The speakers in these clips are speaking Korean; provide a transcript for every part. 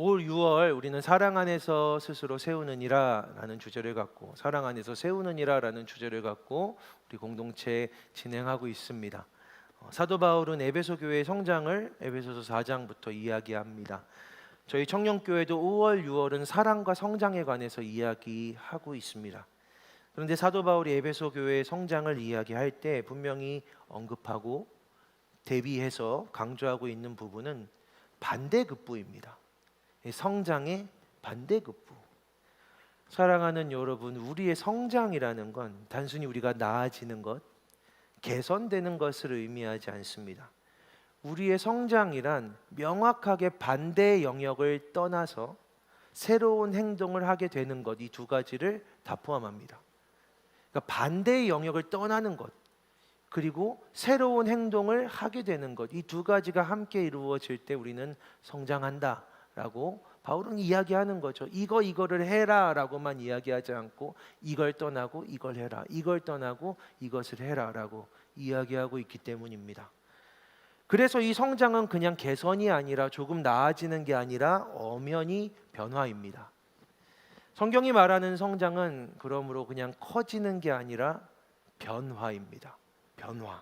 올 6월 우리는 사랑 안에서 스스로 세우느니라라는 주제를 갖고 사랑 안에서 세우느니라라는 주제를 갖고 우리 공동체 진행하고 있습니다. 사도 바울은 에베소 교회의 성장을 에베소서 4장부터 이야기합니다. 저희 청년교회도 5월, 6월은 사랑과 성장에 관해서 이야기하고 있습니다. 그런데 사도 바울이 에베소 교회의 성장을 이야기할 때 분명히 언급하고 대비해서 강조하고 있는 부분은 반대급부입니다. 성장의 반대급부. 사랑하는 여러분, 우리의 성장이라는 건 단순히 우리가 나아지는 것, 개선되는 것을 의미하지 않습니다. 우리의 성장이란 명확하게 반대의 영역을 떠나서 새로운 행동을 하게 되는 것, 이 두 가지를 다 포함합니다. 그러니까 반대의 영역을 떠나는 것, 그리고 새로운 행동을 하게 되는 것, 이 두 가지가 함께 이루어질 때 우리는 성장한다라고 바울은 이야기하는 거죠. 이거를 해라라고만 이야기하지 않고 이걸 떠나고 이걸 해라, 이걸 떠나고 이것을 해라라고 이야기하고 있기 때문입니다. 그래서 이 성장은 그냥 개선이 아니라 조금 나아지는 게 아니라 엄연히 변화입니다. 성경이 말하는 성장은 그러므로 그냥 커지는 게 아니라 변화입니다. 변화.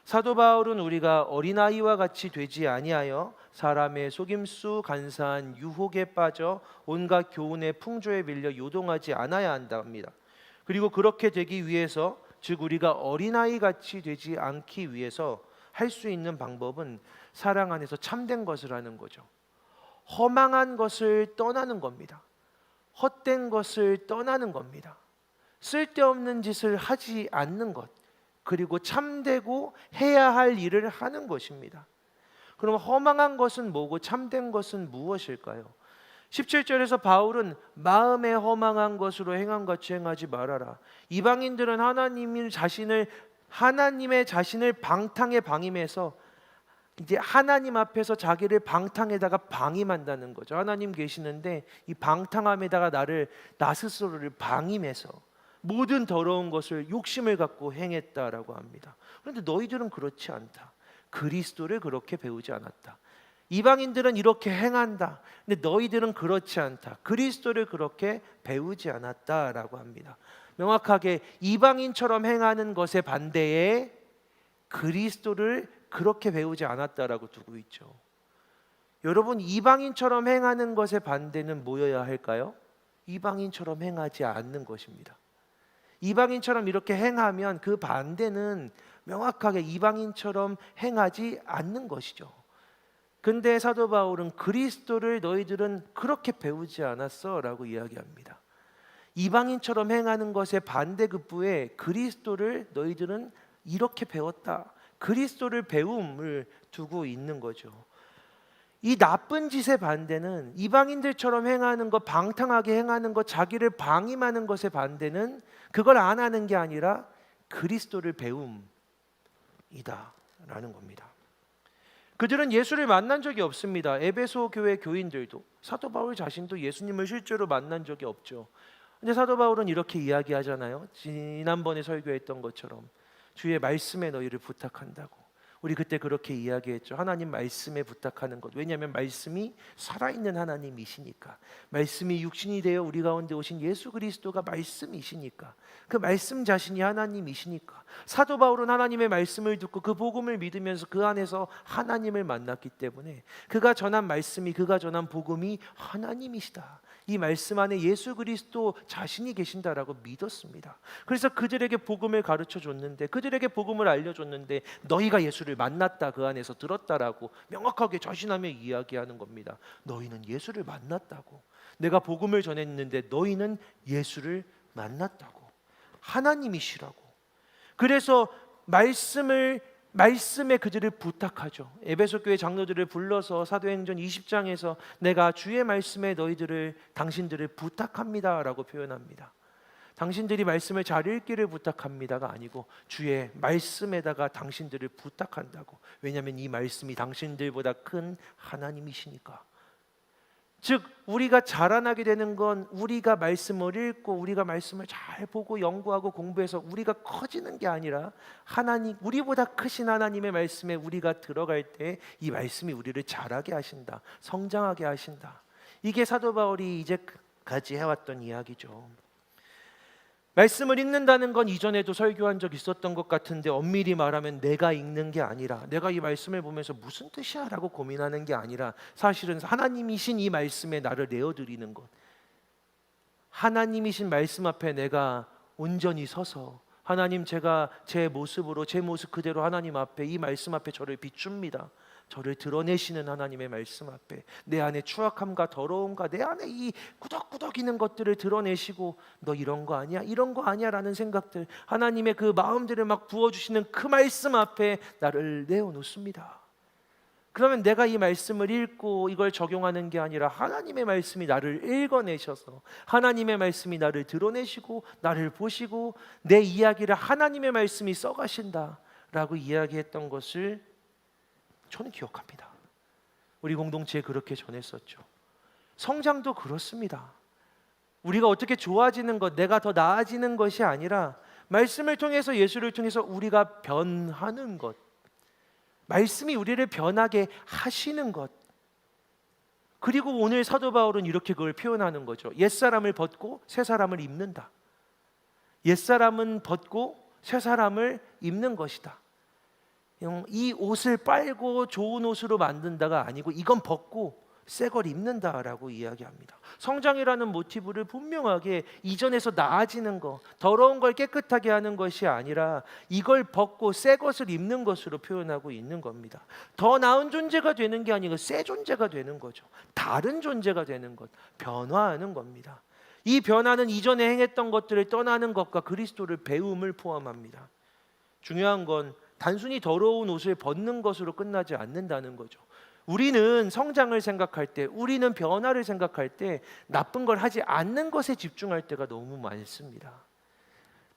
사도 바울은 우리가 어린아이와 같이 되지 아니하여 사람의 속임수 간사한 유혹에 빠져 온갖 교훈의 풍조에 밀려 요동하지 않아야 한답니다. 그리고 그렇게 되기 위해서, 즉 우리가 어린아이 같이 되지 않기 위해서 할 수 있는 방법은 사랑 안에서 참된 것을 하는 거죠. 허망한 것을 떠나는 겁니다. 헛된 것을 떠나는 겁니다. 쓸데없는 짓을 하지 않는 것, 그리고 참되고 해야 할 일을 하는 것입니다. 그럼 허망한 것은 뭐고 참된 것은 무엇일까요? 17절에서 바울은 마음에 허망한 것으로 행함같이 행하지 말아라. 이방인들은 하나님의 자신을 방탕에 방임해서 이제 하나님 앞에서 자기를 방탕에다가 방임한다는 거죠. 하나님 계시는데 이 방탕함에다가 나 스스로를 방임해서 모든 더러운 것을 욕심을 갖고 행했다라고 합니다. 그런데 너희들은 그렇지 않다. 그리스도를 그렇게 배우지 않았다. 이방인들은 이렇게 행한다. 근데 너희들은 그렇지 않다. 그리스도를 그렇게 배우지 않았다라고 합니다. 명확하게 이방인처럼 행하는 것에 반대에 그리스도를 그렇게 배우지 않았다라고 두고 있죠. 여러분, 이방인처럼 행하는 것의 반대는 뭐여야 할까요? 이방인처럼 행하지 않는 것입니다. 이방인처럼 이렇게 행하면 그 반대는 명확하게 이방인처럼 행하지 않는 것이죠. 근데 사도 바울은 그리스도를 너희들은 그렇게 배우지 않았어 라고 이야기합니다. 이방인처럼 행하는 것의 반대급부에 그리스도를 너희들은 이렇게 배웠다, 그리스도를 배움을 두고 있는 거죠. 이 나쁜 짓의 반대는, 이방인들처럼 행하는 것, 방탕하게 행하는 것, 자기를 방임하는 것의 반대는 그걸 안 하는 게 아니라 그리스도를 배움이다 라는 겁니다. 그들은 예수를 만난 적이 없습니다. 에베소 교회 교인들도, 사도 바울 자신도 예수님을 실제로 만난 적이 없죠. 근데 사도 바울은 이렇게 이야기하잖아요. 지난번에 설교했던 것처럼 주의 말씀에 너희를 부탁한다고. 우리 그때 그렇게 이야기했죠. 하나님 말씀에 부탁하는 것. 왜냐하면 말씀이 살아있는 하나님이시니까. 말씀이 육신이 되어 우리 가운데 오신 예수 그리스도가 말씀이시니까. 그 말씀 자신이 하나님이시니까. 사도 바울은 하나님의 말씀을 듣고 그 복음을 믿으면서 그 안에서 하나님을 만났기 때문에 그가 전한 말씀이, 그가 전한 복음이 하나님이시다, 이 말씀 안에 예수 그리스도 자신이 계신다라고 믿었습니다. 그래서 그들에게 복음을 가르쳐 줬는데, 그들에게 복음을 알려줬는데 너희가 예수를 만났다, 그 안에서 들었다라고 명확하게 자신하며 이야기하는 겁니다. 너희는 예수를 만났다고. 내가 복음을 전했는데 너희는 예수를 만났다고. 하나님이시라고. 그래서 말씀에 그들을 부탁하죠. 에베소 교회 장로들을 불러서 사도행전 20장에서 내가 주의 말씀에 당신들을 부탁합니다 라고 표현합니다. 당신들이 말씀을 잘 읽기를 부탁합니다가 아니고 주의 말씀에다가 당신들을 부탁한다고. 왜냐하면 이 말씀이 당신들보다 큰 하나님이시니까. 즉 우리가 자라나게 되는 건 우리가 말씀을 읽고 우리가 말씀을 잘 보고 연구하고 공부해서 우리가 커지는 게 아니라 하나님, 우리보다 크신 하나님의 말씀에 우리가 들어갈 때 이 말씀이 우리를 자라게 하신다, 성장하게 하신다. 이게 사도 바울이 이제까지 해왔던 이야기죠. 말씀을 읽는다는 건 이전에도 설교한 적 있었던 것 같은데, 엄밀히 말하면 내가 읽는 게 아니라, 내가 이 말씀을 보면서 무슨 뜻이야 라고 고민하는 게 아니라, 사실은 하나님이신 이 말씀에 나를 내어드리는 것, 하나님이신 말씀 앞에 내가 온전히 서서, 하나님, 제가 제 모습으로, 제 모습 그대로 하나님 앞에, 이 말씀 앞에 저를 비춥니다. 저를 드러내시는 하나님의 말씀 앞에 내 안에 추악함과 더러움과 내 안에 이 꾸덕꾸덕 있는 것들을 드러내시고, 너 이런 거 아니야? 이런 거 아니야? 라는 생각들, 하나님의 그 마음들을 막 부어주시는 그 말씀 앞에 나를 내어놓습니다. 그러면 내가 이 말씀을 읽고 이걸 적용하는 게 아니라 하나님의 말씀이 나를 읽어내셔서, 하나님의 말씀이 나를 드러내시고 나를 보시고 내 이야기를 하나님의 말씀이 써가신다 라고 이야기했던 것을 저는 기억합니다. 우리 공동체에 그렇게 전했었죠. 성장도 그렇습니다. 우리가 어떻게 좋아지는 것, 내가 더 나아지는 것이 아니라 말씀을 통해서, 예수를 통해서 우리가 변하는 것, 말씀이 우리를 변하게 하시는 것. 그리고 오늘 사도 바울은 이렇게 그걸 표현하는 거죠. 옛사람을 벗고 새 사람을 입는다. 옛사람은 벗고 새 사람을 입는 것이다. 이 옷을 빨고 좋은 옷으로 만든다가 아니고 이건 벗고 새 걸 입는다라고 이야기합니다. 성장이라는 모티브를 분명하게 이전에서 나아지는 것, 더러운 걸 깨끗하게 하는 것이 아니라 이걸 벗고 새 것을 입는 것으로 표현하고 있는 겁니다. 더 나은 존재가 되는 게 아니고 새 존재가 되는 거죠. 다른 존재가 되는 것, 변화하는 겁니다. 이 변화는 이전에 행했던 것들을 떠나는 것과 그리스도를 배움을 포함합니다. 중요한 건 단순히 더러운 옷을 벗는 것으로 끝나지 않는다는 거죠. 우리는 성장을 생각할 때, 우리는 변화를 생각할 때 나쁜 걸 하지 않는 것에 집중할 때가 너무 많습니다.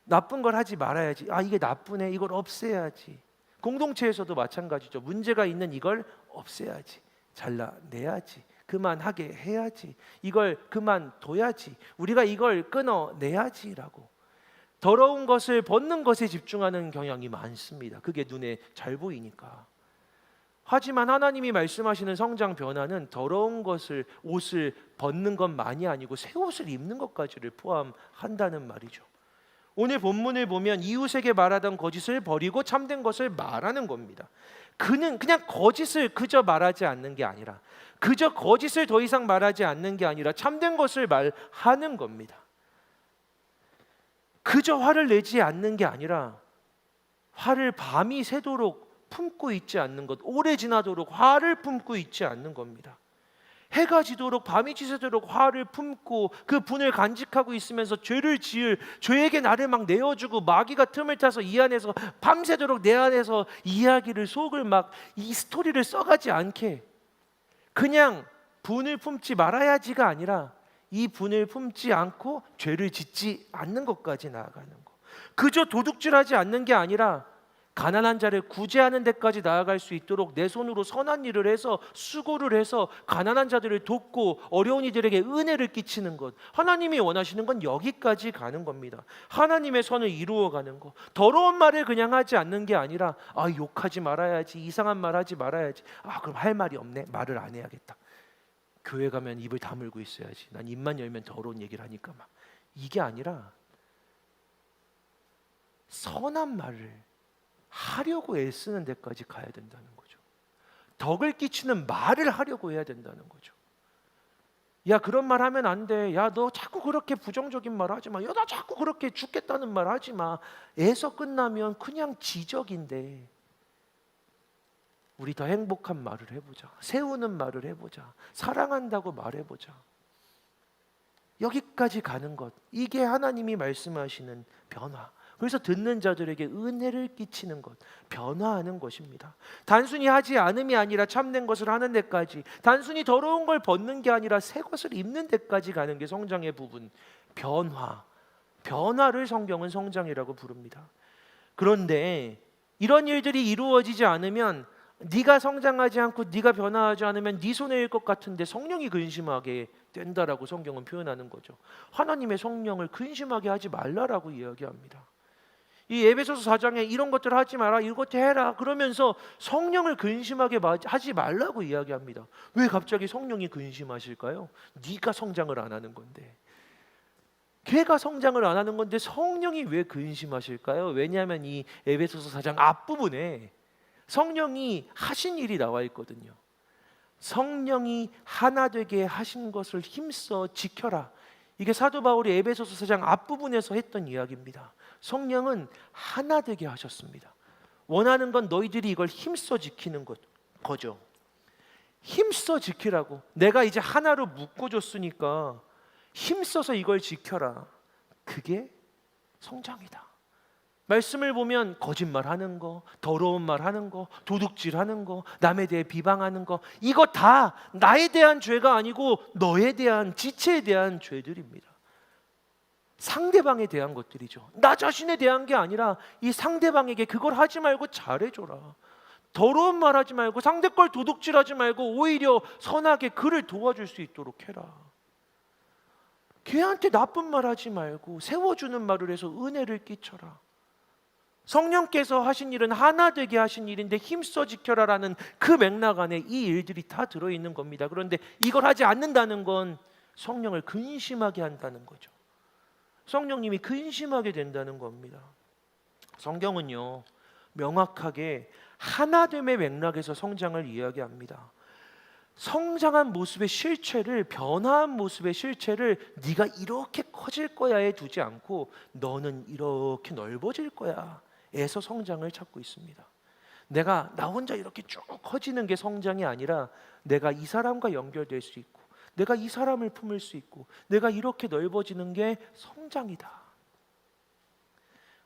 나쁜 걸 하지 말아야지. 이게 나쁘네. 이걸 없애야지. 공동체에서도 마찬가지죠. 문제가 있는 이걸 없애야지. 잘라내야지. 그만하게 해야지. 이걸 그만둬야지. 우리가 이걸 끊어내야지라고. 더러운 것을 벗는 것에 집중하는 경향이 많습니다. 그게 눈에 잘 보이니까. 하지만 하나님이 말씀하시는 성장 변화는 더러운 것을, 옷을 벗는 것만이 아니고 새 옷을 입는 것까지를 포함한다는 말이죠. 오늘 본문을 보면 이웃에게 말하던 거짓을 버리고 참된 것을 말하는 겁니다. 그는 그냥 거짓을 그저 말하지 않는 게 아니라, 그저 거짓을 더 이상 말하지 않는 게 아니라 참된 것을 말하는 겁니다. 그저 화를 내지 않는 게 아니라 화를 밤이 새도록 품고 있지 않는 것, 오래 지나도록 화를 품고 있지 않는 겁니다. 해가 지도록 밤이 지새도록 화를 품고 그 분을 간직하고 있으면서 죄를 지을, 죄에게 나를 막 내어주고 마귀가 틈을 타서 이 안에서 밤새도록 내 안에서 이야기를, 속을 막 이 스토리를 써가지 않게, 그냥 분을 품지 말아야지가 아니라 이 분을 품지 않고 죄를 짓지 않는 것까지 나아가는 것. 그저 도둑질하지 않는 게 아니라 가난한 자를 구제하는 데까지 나아갈 수 있도록 내 손으로 선한 일을 해서, 수고를 해서 가난한 자들을 돕고 어려운 이들에게 은혜를 끼치는 것. 하나님이 원하시는 건 여기까지 가는 겁니다. 하나님의 선을 이루어가는 것. 더러운 말을 그냥 하지 않는 게 아니라 욕하지 말아야지, 이상한 말 하지 말아야지, 그럼 할 말이 없네, 말을 안 해야겠다. 교회 가면 입을 다물고 있어야지, 난 입만 열면 더러운 얘기를 하니까 막. 이게 아니라 선한 말을 하려고 애쓰는 데까지 가야 된다는 거죠. 덕을 끼치는 말을 하려고 해야 된다는 거죠. 야, 그런 말 하면 안 돼. 야, 너 자꾸 그렇게 부정적인 말 하지 마. 야, 나 자꾸 그렇게 죽겠다는 말 하지 마. 애서 끝나면 그냥 지적인데, 우리 더 행복한 말을 해보자. 세우는 말을 해보자. 사랑한다고 말해보자. 여기까지 가는 것, 이게 하나님이 말씀하시는 변화. 그래서 듣는 자들에게 은혜를 끼치는 것, 변화하는 것입니다. 단순히 하지 않음이 아니라 참된 것을 하는 데까지, 단순히 더러운 걸 벗는 게 아니라 새 것을 입는 데까지 가는 게 성장의 부분, 변화. 변화를 성경은 성장이라고 부릅니다. 그런데 이런 일들이 이루어지지 않으면 네가 성장하지 않고 네가 변화하지 않으면 네 손에 일 것 같은데 성령이 근심하게 된다라고 성경은 표현하는 거죠. 하나님의 성령을 근심하게 하지 말라라고 이야기합니다. 이 에베소서 4장에 이런 것들을 하지 마라, 이것 해라 그러면서 성령을 근심하게 하지 말라고 이야기합니다. 왜 갑자기 성령이 근심하실까요? 네가 성장을 안 하는 건데, 걔가 성장을 안 하는 건데 성령이 왜 근심하실까요? 왜냐하면 이 에베소서 4장 앞부분에 성령이 하신 일이 나와 있거든요. 성령이 하나 되게 하신 것을 힘써 지켜라. 이게 사도 바울이 에베소서 4장 앞부분에서 했던 이야기입니다. 성령은 하나 되게 하셨습니다. 원하는 건 너희들이 이걸 힘써 지키는 거죠. 힘써 지키라고. 내가 이제 하나로 묶어줬으니까 힘써서 이걸 지켜라. 그게 성장이다. 말씀을 보면 거짓말하는 거, 더러운 말하는 거, 도둑질하는 거, 남에 대해 비방하는 거, 이거 다 나에 대한 죄가 아니고 너에 대한, 지체에 대한 죄들입니다. 상대방에 대한 것들이죠. 나 자신에 대한 게 아니라 이 상대방에게 그걸 하지 말고 잘해줘라. 더러운 말 하지 말고 상대 걸 도둑질하지 말고 오히려 선하게 그를 도와줄 수 있도록 해라. 걔한테 나쁜 말 하지 말고 세워주는 말을 해서 은혜를 끼쳐라. 성령께서 하신 일은 하나 되게 하신 일인데 힘써 지켜라라는 그 맥락 안에 이 일들이 다 들어있는 겁니다. 그런데 이걸 하지 않는다는 건 성령을 근심하게 한다는 거죠. 성령님이 근심하게 된다는 겁니다. 성경은요, 명확하게 하나됨의 맥락에서 성장을 이야기합니다. 성장한 모습의 실체를, 변화한 모습의 실체를 네가 이렇게 커질 거야에 두지 않고 너는 이렇게 넓어질 거야 에서 성장을 찾고 있습니다. 내가 나 혼자 이렇게 쭉 커지는 게 성장이 아니라 내가 이 사람과 연결될 수 있고 내가 이 사람을 품을 수 있고 내가 이렇게 넓어지는 게 성장이다.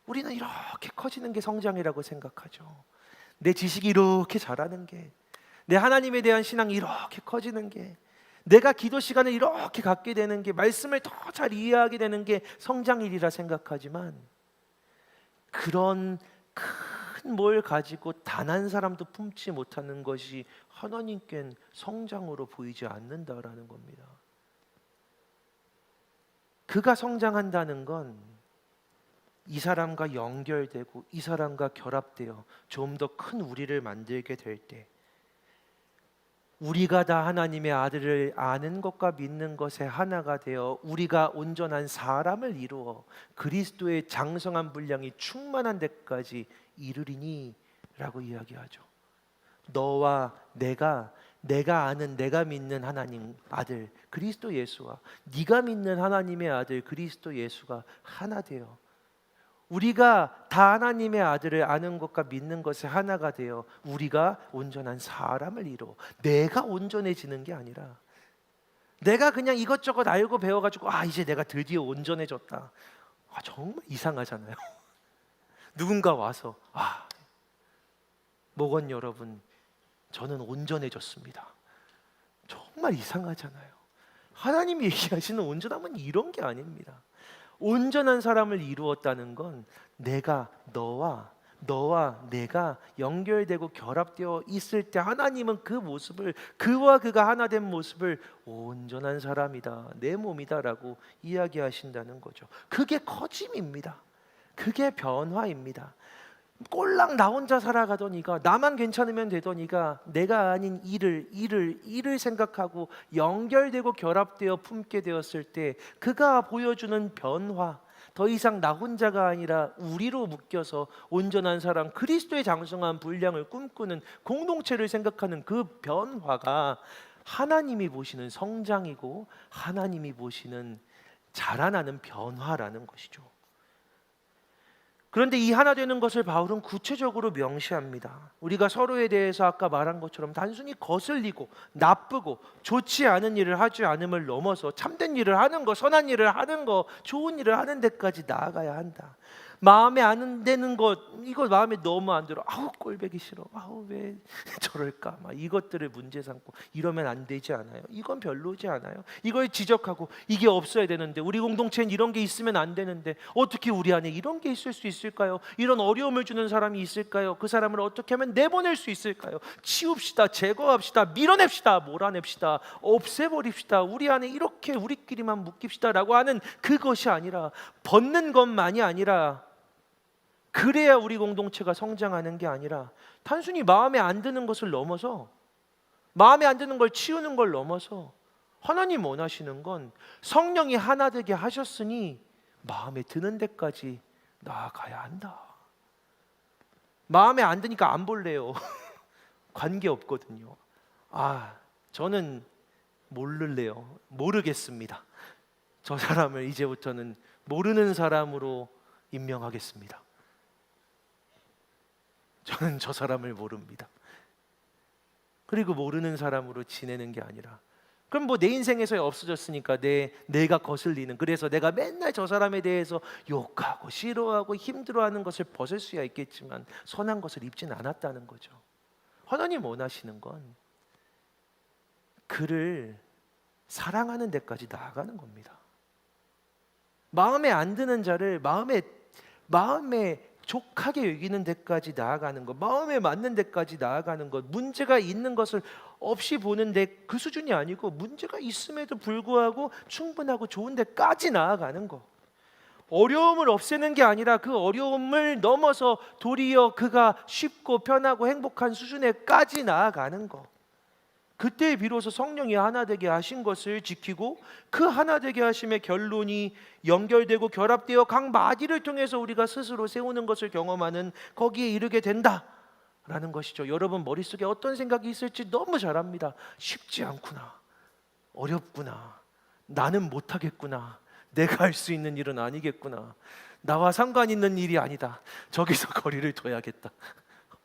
우리는 이렇게 커지는 게 성장이라고 생각하죠. 내 지식이 이렇게 자라는 게, 내 하나님에 대한 신앙이 이렇게 커지는 게, 내가 기도 시간을 이렇게 갖게 되는 게, 말씀을 더 잘 이해하게 되는 게 성장일이라 생각하지만 그런 큰 뭘 가지고 단 한 사람도 품지 못하는 것이 하나님께는 성장으로 보이지 않는다라는 겁니다. 그가 성장한다는 건 이 사람과 연결되고 이 사람과 결합되어 좀 더 큰 우리를 만들게 될 때, 우리가 다 하나님의 아들을 아는 것과 믿는 것에 하나가 되어 우리가 온전한 사람을 이루어 그리스도의 장성한 분량이 충만한 데까지 이르리니 라고 이야기하죠. 너와 내가 아는, 내가 믿는 하나님 아들 그리스도 예수와 네가 믿는 하나님의 아들 그리스도 예수가 하나 되어 우리가 다 하나님의 아들을 아는 것과 믿는 것에 하나가 되어 우리가 온전한 사람을 이루어, 내가 온전해지는 게 아니라 내가 그냥 이것저것 알고 배워가지고 이제 내가 드디어 온전해졌다. 정말 이상하잖아요. 누군가 와서 목원 여러분, 저는 온전해졌습니다. 정말 이상하잖아요. 하나님이 얘기하시는 온전함은 이런 게 아닙니다. 온전한 사람을 이루었다는 건 내가 너와 내가 연결되고 결합되어 있을 때 하나님은 그 모습을, 그와 그가 하나 된 모습을 온전한 사람이다, 내 몸이다라고 이야기하신다는 거죠. 그게 커짐입니다. 그게 변화입니다. 꼴랑 나 혼자 살아가더니가, 나만 괜찮으면 되더니가 내가 아닌 이를 생각하고 연결되고 결합되어 품게 되었을 때 그가 보여주는 변화, 더 이상 나 혼자가 아니라 우리로 묶여서 온전한 사람, 그리스도의 장성한 분량을 꿈꾸는 공동체를 생각하는 그 변화가 하나님이 보시는 성장이고 하나님이 보시는 자라나는 변화라는 것이죠. 그런데 이 하나 되는 것을 바울은 구체적으로 명시합니다. 우리가 서로에 대해서 아까 말한 것처럼 단순히 거슬리고 나쁘고 좋지 않은 일을 하지 않음을 넘어서 참된 일을 하는 것, 선한 일을 하는 것, 좋은 일을 하는 데까지 나아가야 한다. 마음에 안 드는 것, 이거 마음에 너무 안 들어. 아우 꼴보기 싫어. 아우 왜 저럴까? 막 이것들을 문제 삼고 이러면 안 되지 않아요? 이건 별로지 않아요? 이걸 지적하고 이게 없어야 되는데, 우리 공동체엔 이런 게 있으면 안 되는데 어떻게 우리 안에 이런 게 있을 수 있을까요? 이런 어려움을 주는 사람이 있을까요? 그 사람을 어떻게 하면 내보낼 수 있을까요? 치웁시다, 제거합시다, 밀어냅시다, 몰아냅시다, 없애버립시다. 우리 안에 이렇게 우리끼리만 묶입시다라고 하는 그것이 아니라, 벗는 것만이 아니라, 그래야 우리 공동체가 성장하는 게 아니라, 단순히 마음에 안 드는 것을 넘어서, 마음에 안 드는 걸 치우는 걸 넘어서 하나님 원하시는 건 성령이 하나 되게 하셨으니 마음에 드는 데까지 나아가야 한다. 마음에 안 드니까 안 볼래요. 관계 없거든요. 저는 모를래요. 모르겠습니다. 저 사람을 이제부터는 모르는 사람으로 임명하겠습니다. 저는 저 사람을 모릅니다. 그리고 모르는 사람으로 지내는 게 아니라, 그럼 뭐 내 인생에서 없어졌으니까 내가 거슬리는, 그래서 내가 맨날 저 사람에 대해서 욕하고 싫어하고 힘들어하는 것을 벗을 수야 있겠지만 선한 것을 입진 않았다는 거죠. 하나님 원하시는 건 그를 사랑하는 데까지 나아가는 겁니다. 마음에 안 드는 자를 마음에 족하게 여기는 데까지 나아가는 것, 마음에 맞는 데까지 나아가는 것, 문제가 있는 것을 없이 보는데 그 수준이 아니고 문제가 있음에도 불구하고 충분하고 좋은 데까지 나아가는 것. 어려움을 없애는 게 아니라 그 어려움을 넘어서 도리어 그가 쉽고 편하고 행복한 수준에까지 나아가는 것. 그때 비로소 성령이 하나 되게 하신 것을 지키고, 그 하나 되게 하심의 결론이 연결되고 결합되어 각 마디를 통해서 우리가 스스로 세우는 것을 경험하는, 거기에 이르게 된다라는 것이죠. 여러분 머릿속에 어떤 생각이 있을지 너무 잘 압니다. 쉽지 않구나, 어렵구나, 나는 못하겠구나, 내가 할 수 있는 일은 아니겠구나, 나와 상관 있는 일이 아니다, 저기서 거리를 둬야겠다,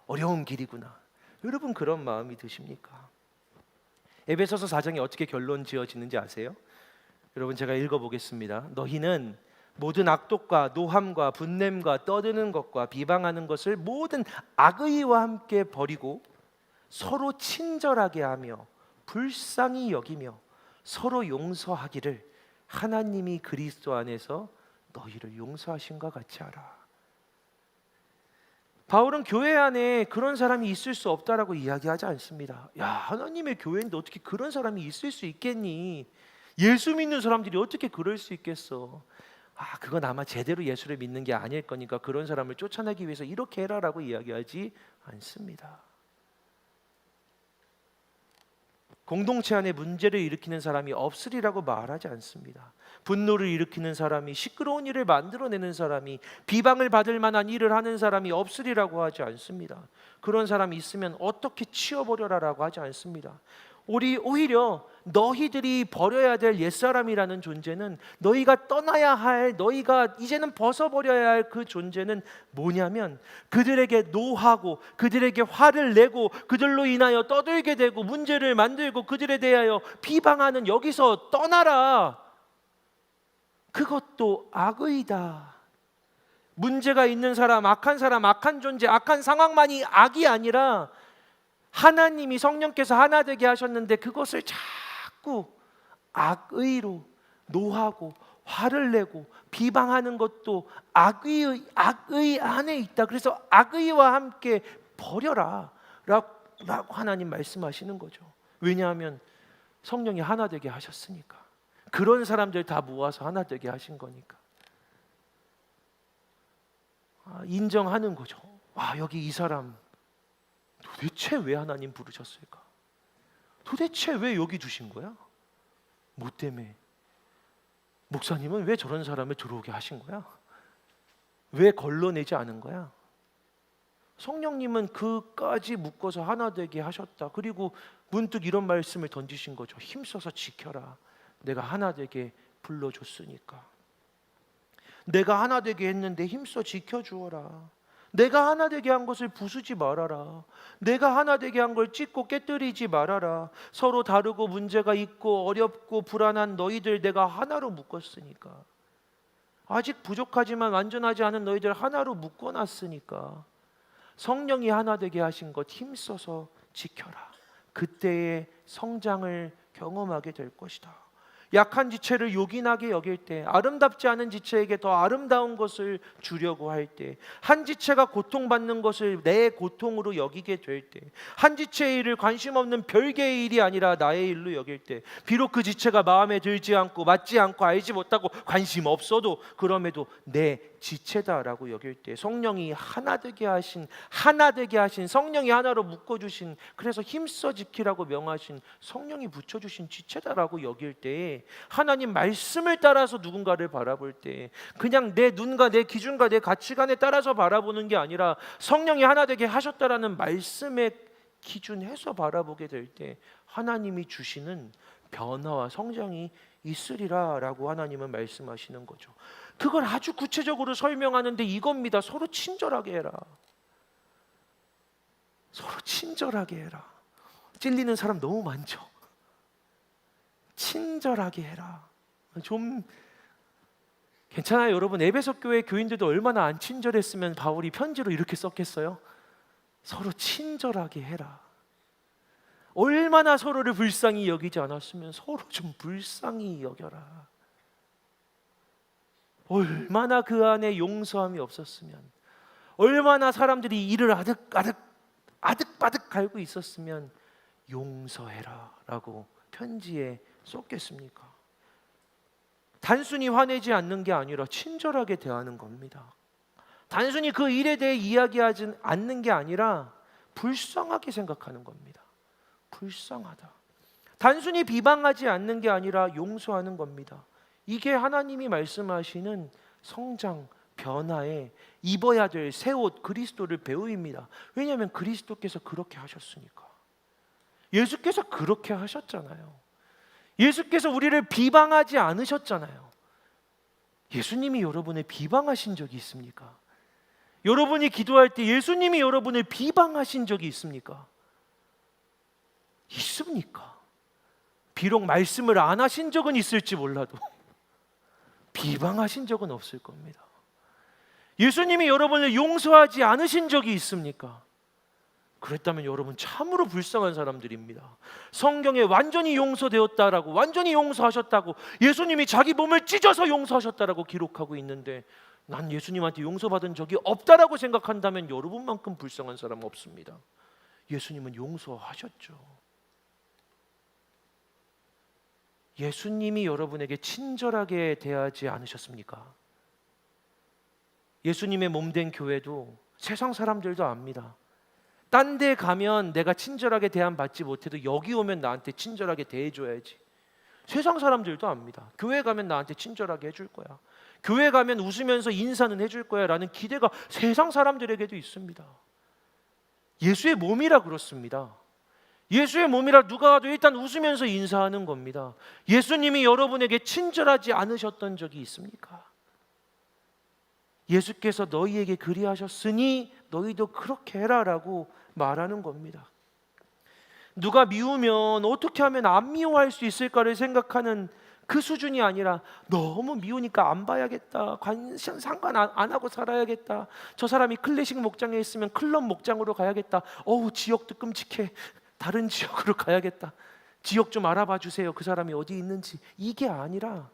어려운 길이구나. 여러분 그런 마음이 드십니까? 에베소서 4장이 어떻게 결론 지어지는지 아세요? 여러분 제가 읽어보겠습니다. 너희는 모든 악독과 노함과 분냄과 떠드는 것과 비방하는 것을 모든 악의와 함께 버리고 서로 친절하게 하며 불쌍히 여기며 서로 용서하기를 하나님이 그리스도 안에서 너희를 용서하신과 같이 하라. 바울은 교회 안에 그런 사람이 있을 수 없다라고 이야기하지 않습니다. 야, 하나님의 교회인데 어떻게 그런 사람이 있을 수 있겠니? 예수 믿는 사람들이 어떻게 그럴 수 있겠어? 그건 아마 제대로 예수를 믿는 게 아닐 거니까 그런 사람을 쫓아내기 위해서 이렇게 해라라고 이야기하지 않습니다. 공동체 안에 문제를 일으키는 사람이 없으리라고 말하지 않습니다. 분노를 일으키는 사람이, 시끄러운 일을 만들어내는 사람이, 비방을 받을 만한 일을 하는 사람이 없으리라고 하지 않습니다. 그런 사람이 있으면 어떻게 치워버려라라고 하지 않습니다. 오히려 너희들이 버려야 될 옛사람이라는 존재는, 너희가 떠나야 할, 너희가 이제는 벗어버려야 할 그 존재는 뭐냐면, 그들에게 노하고 그들에게 화를 내고 그들로 인하여 떠들게 되고 문제를 만들고 그들에 대하여 비방하는, 여기서 떠나라. 그것도 악의다. 문제가 있는 사람, 악한 존재, 악한 상황만이 악이 아니라 하나님이, 성령께서 하나 되게 하셨는데 그것을 자꾸 악의로 노하고 화를 내고 비방하는 것도 악의 안에 있다. 그래서 악의와 함께 버려라 라고 하나님 말씀하시는 거죠. 왜냐하면 성령이 하나 되게 하셨으니까. 그런 사람들 다 모아서 하나 되게 하신 거니까. 인정하는 거죠. 여기 이 사람 도대체 왜 하나님 부르셨을까? 도대체 왜 여기 두신 거야? 뭐 때문에? 목사님은 왜 저런 사람을 들어오게 하신 거야? 왜 걸러내지 않은 거야? 성령님은 그까지 묶어서 하나 되게 하셨다. 그리고 문득 이런 말씀을 던지신 거죠. 힘써서 지켜라. 내가 하나 되게 불러줬으니까. 내가 하나 되게 했는데 힘써 지켜주어라. 내가 하나 되게 한 것을 부수지 말아라. 내가 하나 되게 한 걸 찢고 깨뜨리지 말아라. 서로 다르고 문제가 있고 어렵고 불안한 너희들 내가 하나로 묶었으니까. 아직 부족하지만 완전하지 않은 너희들 하나로 묶어놨으니까 성령이 하나 되게 하신 것 힘써서 지켜라. 그때의 성장을 경험하게 될 것이다. 약한 지체를 요긴하게 여길 때, 아름답지 않은 지체에게 더 아름다운 것을 주려고 할 때, 한 지체가 고통받는 것을 내 고통으로 여기게 될 때, 한 지체의 일을 관심 없는 별개의 일이 아니라 나의 일로 여길 때, 비록 그 지체가 마음에 들지 않고 맞지 않고 알지 못하고 관심 없어도 그럼에도 내 지체다라고 여길 때, 성령이 하나 되게 하신 성령이 하나로 묶어주신, 그래서 힘써 지키라고 명하신 성령이 붙여주신 지체다라고 여길 때, 하나님 말씀을 따라서 누군가를 바라볼 때 그냥 내 눈과 내 기준과 내 가치관에 따라서 바라보는 게 아니라 성령이 하나 되게 하셨다라는 말씀에 기준해서 바라보게 될 때 하나님이 주시는 변화와 성장이 있으리라 라고 하나님은 말씀하시는 거죠. 그걸 아주 구체적으로 설명하는데 이겁니다. 서로 친절하게 해라. 서로 친절하게 해라. 찔리는 사람 너무 많죠. 친절하게 해라. 좀 괜찮아요, 여러분. 에베소 교회 교인들도 얼마나 안 친절했으면 바울이 편지로 이렇게 썼겠어요? 서로 친절하게 해라. 얼마나 서로를 불쌍히 여기지 않았으면 서로 좀 불쌍히 여겨라. 얼마나 그 안에 용서함이 없었으면, 얼마나 사람들이 이를 아득바득 갈고 있었으면 용서해라 라고 편지에 썼겠습니까? 단순히 화내지 않는 게 아니라 친절하게 대하는 겁니다. 단순히 그 일에 대해 이야기하지 않는 게 아니라 불쌍하게 생각하는 겁니다. 불쌍하다. 단순히 비방하지 않는 게 아니라 용서하는 겁니다. 이게 하나님이 말씀하시는 성장, 변화에 입어야 될 새 옷 그리스도를 배우입니다. 왜냐하면 그리스도께서 그렇게 하셨으니까. 예수께서 그렇게 하셨잖아요. 예수께서 우리를 비방하지 않으셨잖아요. 예수님이 여러분을 비방하신 적이 있습니까? 여러분이 기도할 때 예수님이 여러분을 비방하신 적이 있습니까? 있습니까? 비록 말씀을 안 하신 적은 있을지 몰라도 비방하신 적은 없을 겁니다. 예수님이 여러분을 용서하지 않으신 적이 있습니까? 그랬다면 여러분 참으로 불쌍한 사람들입니다. 성경에 완전히 용서되었다라고, 완전히 용서하셨다고, 예수님이 자기 몸을 찢어서 용서하셨다라고 기록하고 있는데 난 예수님한테 용서받은 적이 없다라고 생각한다면 여러분만큼 불쌍한 사람은 없습니다. 예수님은 용서하셨죠. 예수님이 여러분에게 친절하게 대하지 않으셨습니까? 예수님의 몸된 교회도 세상 사람들도 압니다. 딴 데 가면 내가 친절하게 대함 받지 못해도 여기 오면 나한테 친절하게 대해줘야지. 세상 사람들도 압니다. 교회 가면 나한테 친절하게 해줄 거야. 교회 가면 웃으면서 인사는 해줄 거야 라는 기대가 세상 사람들에게도 있습니다. 예수의 몸이라 그렇습니다. 예수의 몸이라 누가 와도 일단 웃으면서 인사하는 겁니다. 예수님이 여러분에게 친절하지 않으셨던 적이 있습니까? 예수께서 너희에게 그리하셨으니 너희도 그렇게 해라라고 말하는 겁니다. 누가 미우면 어떻게 하면 안 미워할 수 있을까를 생각하는 그 수준이 아니라 너무 미우니까 안 봐야겠다, 상관 안 하고 살아야겠다, 저 사람이 클래식 목장에 있으면 클럽 목장으로 가야겠다, 어우 지역도 끔찍해, 다른 지역으로 가야겠다, 지역 좀 알아봐 주세요, 그 사람이 어디 있는지. 이게 아니라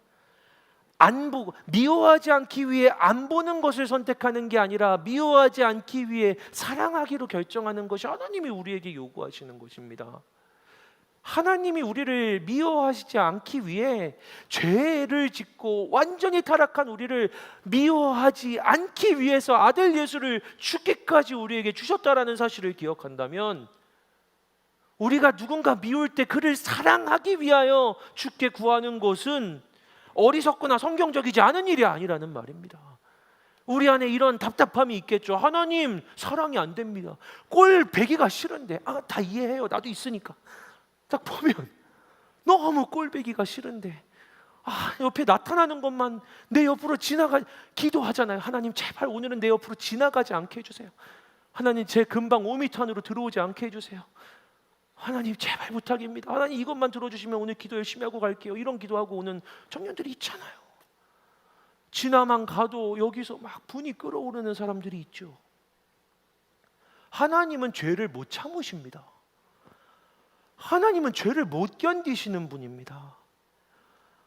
안 보고, 미워하지 않기 위해 안 보는 것을 선택하는 게 아니라 미워하지 않기 위해 사랑하기로 결정하는 것이 하나님이 우리에게 요구하시는 것입니다. 하나님이 우리를 미워하시지 않기 위해 죄를 짓고 완전히 타락한 우리를 미워하지 않기 위해서 아들 예수를 죽기까지 우리에게 주셨다라는 사실을 기억한다면, 우리가 누군가 미울 때 그를 사랑하기 위하여 죽게 구하는 것은 어리석거나 성경적이지 않은 일이 아니라는 말입니다. 우리 안에 이런 답답함이 있겠죠. 하나님 사랑이 안 됩니다. 꼴 배기가 싫은데, 다 이해해요. 나도 있으니까. 딱 보면 너무 꼴 배기가 싫은데 옆에 나타나는 것만 내 옆으로 기도하잖아요. 하나님 제발 오늘은 내 옆으로 지나가지 않게 해주세요. 하나님 제 근방 5m 안으로 들어오지 않게 해주세요. 하나님 제발 부탁입니다. 하나님 이것만 들어주시면 오늘 기도 열심히 하고 갈게요. 이런 기도하고 오는 청년들이 있잖아요. 지나만 가도 여기서 막 분이 끓어오르는 사람들이 있죠. 하나님은 죄를 못 참으십니다. 하나님은 죄를 못 견디시는 분입니다.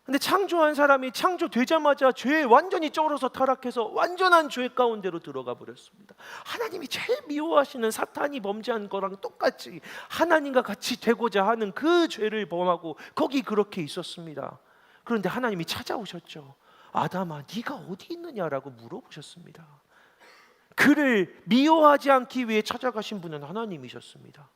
근데 창조한 사람이 창조되자마자 죄에 완전히 쩔어서 타락해서 완전한 죄 가운데로 들어가 버렸습니다. 하나님이 제일 미워하시는 사탄이 범죄한 거랑 똑같이 하나님과 같이 되고자 하는 그 죄를 범하고 거기 그렇게 있었습니다. 그런데 하나님이 찾아오셨죠. 아담아, 네가 어디 있느냐라고 물어보셨습니다. 그를 미워하지 않기 위해 찾아가신 분은 하나님이셨습니다.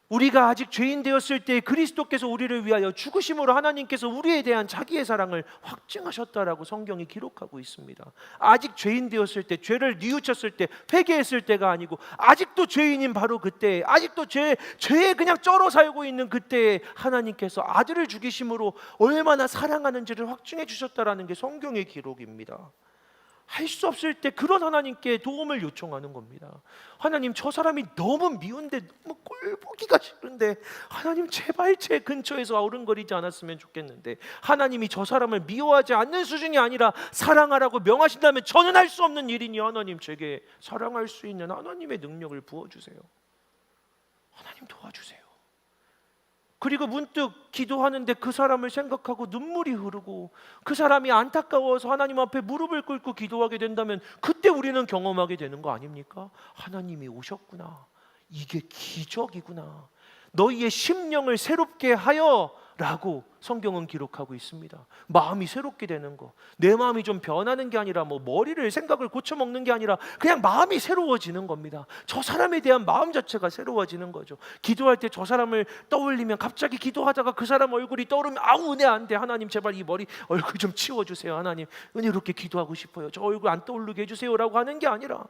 우리가 아직 죄인 되었을 때 그리스도께서 우리를 위하여 죽으심으로 하나님께서 우리에 대한 자기의 사랑을 확증하셨다라고 성경이 기록하고 있습니다. 아직 죄인 되었을 때, 죄를 뉘우쳤을 때, 회개했을 때가 아니고 아직도 죄인인 바로 그때, 아직도 죄에 그냥 쩔어 살고 있는 그때에 하나님께서 아들을 죽이심으로 얼마나 사랑하는지를 확증해 주셨다라는 게 성경의 기록입니다. 할 수 없을 때 그런 하나님께 도움을 요청하는 겁니다. 하나님, 저 사람이 너무 미운데 너무 꼴보기가 싫은데 하나님 제발 제 근처에서 어른거리지 않았으면 좋겠는데, 하나님이 저 사람을 미워하지 않는 수준이 아니라 사랑하라고 명하신다면 저는 할 수 없는 일이니 하나님 제게 사랑할 수 있는 하나님의 능력을 부어주세요. 하나님 도와주세요. 그리고 문득 기도하는데 그 사람을 생각하고 눈물이 흐르고 그 사람이 안타까워서 하나님 앞에 무릎을 꿇고 기도하게 된다면 그때 우리는 경험하게 되는 거 아닙니까? 하나님이 오셨구나. 이게 기적이구나. 너희의 심령을 새롭게 하여 라고 성경은 기록하고 있습니다. 마음이 새롭게 되는 거, 내 마음이 좀 변하는 게 아니라 머리를 생각을 고쳐먹는 게 아니라 그냥 마음이 새로워지는 겁니다. 저 사람에 대한 마음 자체가 새로워지는 거죠. 기도할 때 저 사람을 떠올리면 갑자기 기도하다가 그 사람 얼굴이 떠오르면 아우 은혜 안 돼, 하나님 제발 이 얼굴 좀 치워주세요. 하나님 은혜롭게 기도하고 싶어요. 저 얼굴 안 떠오르게 해주세요 라고 하는 게 아니라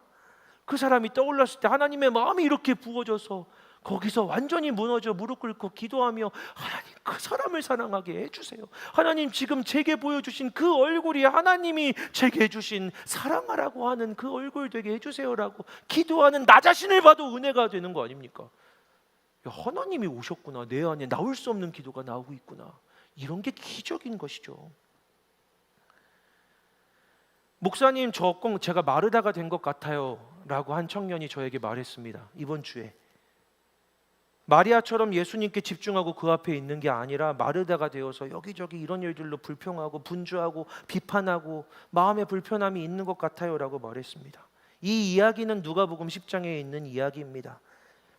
그 사람이 떠올랐을 때 하나님의 마음이 이렇게 부어져서 거기서 완전히 무너져 무릎 꿇고 기도하며 하나님 그 사람을 사랑하게 해주세요. 하나님 지금 제게 보여주신 그 얼굴이 하나님이 제게 주신 사랑하라고 하는 그 얼굴 되게 해주세요라고 기도하는 나 자신을 봐도 은혜가 되는 거 아닙니까? 야, 하나님이 오셨구나. 내 안에 나올 수 없는 기도가 나오고 있구나. 이런 게 기적인 것이죠. 목사님, 저 꼭 제가 마르다가 된 것 같아요 라고 한 청년이 저에게 말했습니다. 이번 주에 마리아처럼 예수님께 집중하고 그 앞에 있는 게 아니라 마르다가 되어서 여기저기 이런 일들로 불평하고 분주하고 비판하고 마음에 불편함이 있는 것 같아요 라고 말했습니다. 이 이야기는 누가복음 10장에 있는 이야기입니다.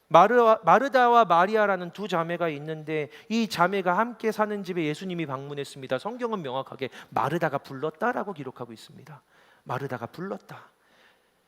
마르다와 마리아라는 두 자매가 있는데 이 자매가 함께 사는 집에 예수님이 방문했습니다. 성경은 명확하게 마르다가 불렀다라고 기록하고 있습니다. 마르다가 불렀다.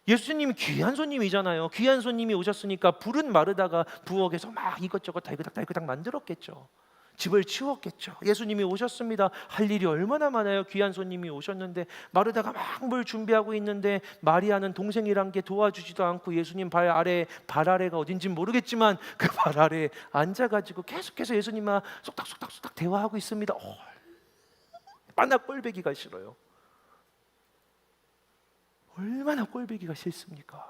예수님이 귀한 손님이잖아요. 귀한 손님이 오셨으니까 부른 마르다가 부엌에서 막 이것저것 달그닥 만들었겠죠. 집을 치웠겠죠. 예수님이 오셨습니다. 할 일이 얼마나 많아요. 귀한 손님이 오셨는데 마르다가 막 뭘 준비하고 있는데 마리아는 동생이란 게 도와주지도 않고 예수님 발 아래가 어딘지는 모르겠지만 그 발 아래에 앉아가지고 계속해서 예수님과 쏙닥 대화하고 있습니다. 얼마나 꼴배기가 싫어요. 얼마나 꼴배기가 싫습니까?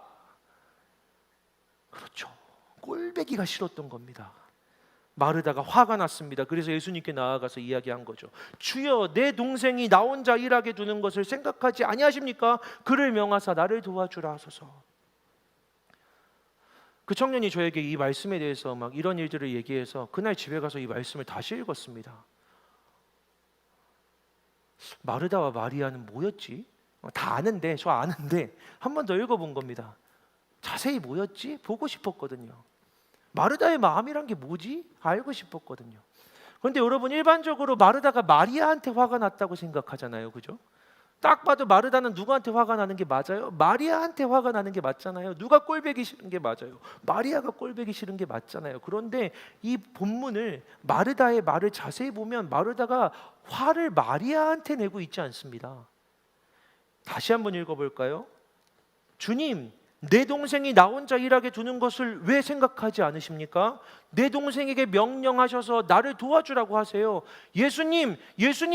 그렇죠. 꼴배기가 싫었던 겁니다. 마르다가 화가 났습니다. 그래서 예수님께 나아가서 이야기한 거죠. 주여, 내 동생이 나 혼자 일하게 두는 것을 생각하지 아니하십니까? 그를 명하사 나를 도와주라 하소서. 그 청년이 저에게 이 말씀에 대해서 막 이런 일들을 얘기해서 그날 집에 가서 이 말씀을 다시 읽었습니다. 마르다와 마리아는 뭐였지? 다 아는데, 저 아는데 한 번 더 읽어본 겁니다. 자세히 뭐였지? 보고 싶었거든요. 마르다의 마음이란 게 뭐지? 알고 싶었거든요. 그런데 여러분, 일반적으로 마르다가 마리아한테 화가 났다고 생각하잖아요. 그죠? 딱 봐도 마르다는 누구한테 화가 나는 게 맞아요? 마리아한테 화가 나는 게 맞잖아요. 누가 꼴배기 싫은 게 맞아요? 마리아가 꼴배기 싫은 게 맞잖아요. 그런데 이 본문을 마르다의 말을 자세히 보면 마르다가 화를 마리아한테 내고 있지 않습니다. 다시 한번 읽어볼까요? 주님, 내 동생이 나 혼자 일하게 두는 것을 왜 생각하지 않으십니까? 내 동생에게 명령하셔서 나를 도와주라고 하세요. 예수님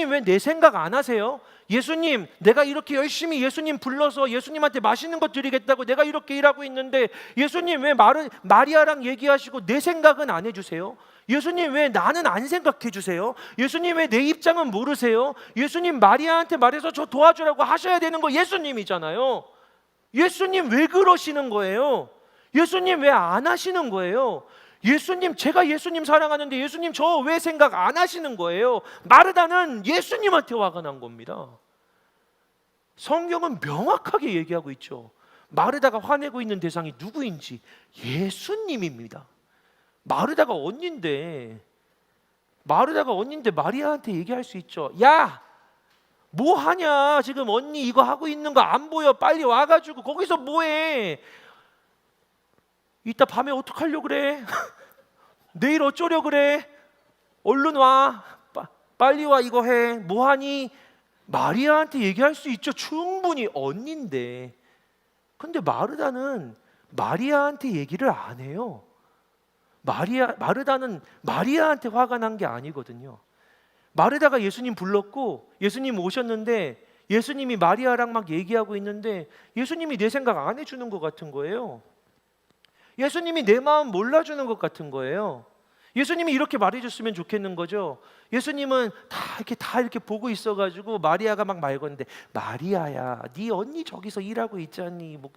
왜 내 생각 안 하세요? 예수님, 내가 이렇게 열심히 예수님 불러서 예수님한테 맛있는 거 드리겠다고 내가 이렇게 일하고 있는데 예수님 왜 마리아랑 얘기하시고 내 생각은 안 해주세요? 예수님 왜 나는 안 생각해 주세요? 예수님 왜 내 입장은 모르세요? 예수님 마리아한테 말해서 저 도와주라고 하셔야 되는 거 예수님이잖아요. 예수님 왜 그러시는 거예요? 예수님 왜 안 하시는 거예요? 예수님, 제가 예수님 사랑하는데 예수님 저 왜 생각 안 하시는 거예요? 마르다는 예수님한테 화가 난 겁니다. 성경은 명확하게 얘기하고 있죠. 마르다가 화내고 있는 대상이 누구인지 예수님입니다. 마르다가 언니인데 마리아한테 얘기할 수 있죠. 야, 뭐 하냐? 지금 언니 이거 하고 있는 거 안 보여? 빨리 와가지고 거기서 뭐해? 이따 밤에 어떡하려고 그래? 내일 어쩌려 그래? 얼른 와. 빨리 와, 이거 해. 뭐 하니? 마리아한테 얘기할 수 있죠. 충분히 언니인데. 근데 마르다는 마리아한테 얘기를 안 해요. 마르다는 마리아한테 화가 난 게 아니거든요. 마르다가 예수님 불렀고 예수님 오셨는데 예수님이 마리아랑 막 얘기하고 있는데 예수님이 내 생각 안 해주는 것 같은 거예요. 예수님이 내 마음 몰라주는 것 같은 거예요. 예수님이 이렇게 말해줬으면 좋겠는 거죠. 예수님은 다 이렇게 보고 있어가지고 마리아가 막 말 거는데, 마리아야, 네 언니 저기서 일하고 있잖니. 뭐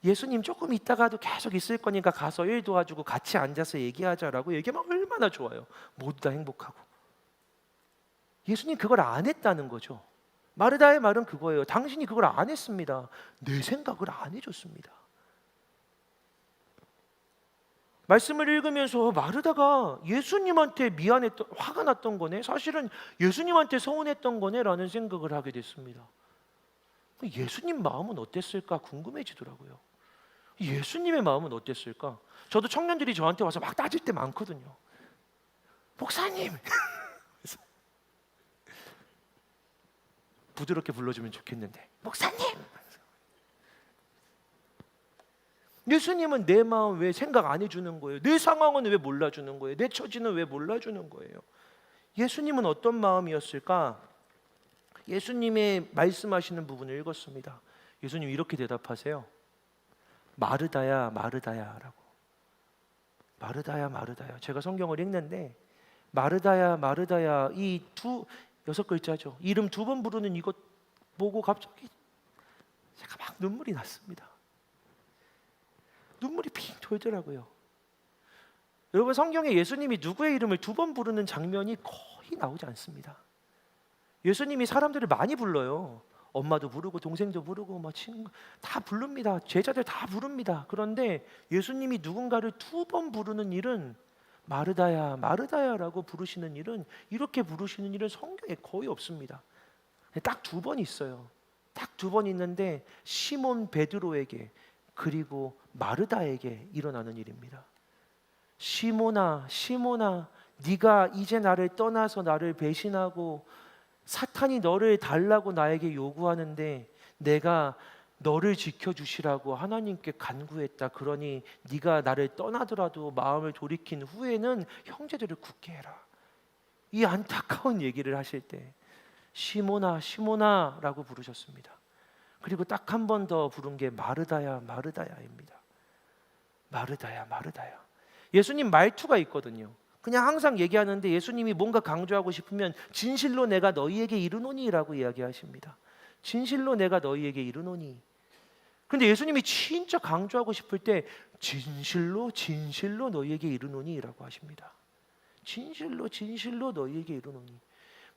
예수님 조금 있다가도 계속 있을 거니까 가서 일 도와주고 같이 앉아서 얘기하자라고 얘기하면 얼마나 좋아요. 모두 다 행복하고. 예수님 그걸 안 했다는 거죠. 마르다의 말은 그거예요. 당신이 그걸 안 했습니다. 내 생각을 안 해줬습니다. 말씀을 읽으면서 마르다가 예수님한테 화가 났던 거네, 사실은 예수님한테 서운했던 거네라는 생각을 하게 됐습니다. 예수님 마음은 어땠을까 궁금해지더라고요. 예수님의 마음은 어땠을까? 저도 청년들이 저한테 와서 막 따질 때 많거든요. 목사님! 부드럽게 불러주면 좋겠는데, 목사님! 예수님은 내 마음 왜 생각 안 해주는 거예요? 내 상황은 왜 몰라주는 거예요? 내 처지는 왜 몰라주는 거예요? 예수님은 어떤 마음이었을까? 예수님의 말씀하시는 부분을 읽었습니다. 예수님이 이렇게 대답하세요. 마르다야, 마르다야 라고. 마르다야, 마르다야. 제가 성경을 읽는데 마르다야, 마르다야, 이 6글자죠. 이름 2번 부르는 이것 보고 갑자기 제가 막 눈물이 났습니다. 눈물이 핑 돌더라고요. 여러분, 성경에 예수님이 누구의 이름을 2번 부르는 장면이 거의 나오지 않습니다. 예수님이 사람들을 많이 불러요. 엄마도 부르고 동생도 부르고 막 친구 다 부릅니다. 제자들 다 부릅니다. 그런데 예수님이 누군가를 2번 부르는 일은, 마르다야, 마르다야라고 부르시는 일은, 이렇게 부르시는 일은 성경에 거의 없습니다. 딱 2번 있어요. 딱 2번 있는데 시몬 베드로에게 그리고 마르다에게 일어나는 일입니다. 시몬아, 시몬아, 네가 이제 나를 떠나서 나를 배신하고 사탄이 너를 달라고 나에게 요구하는데 내가 너를 지켜주시라고 하나님께 간구했다. 그러니 네가 나를 떠나더라도 마음을 돌이킨 후에는 형제들을 굳게 해라. 이 안타까운 얘기를 하실 때 시몬아, 시몬아 라고 부르셨습니다. 그리고 딱 한 번 더 부른 게 마르다야, 마르다야입니다. 마르다야, 마르다야. 예수님 말투가 있거든요. 그냥 항상 얘기하는데 예수님이 뭔가 강조하고 싶으면 진실로 내가 너희에게 이르노니라고 이야기하십니다. 진실로 내가 너희에게 이르노니. 근데 예수님이 진짜 강조하고 싶을 때 진실로, 진실로 너희에게 이르노니라고 하십니다. 진실로, 진실로 너희에게 이르노니.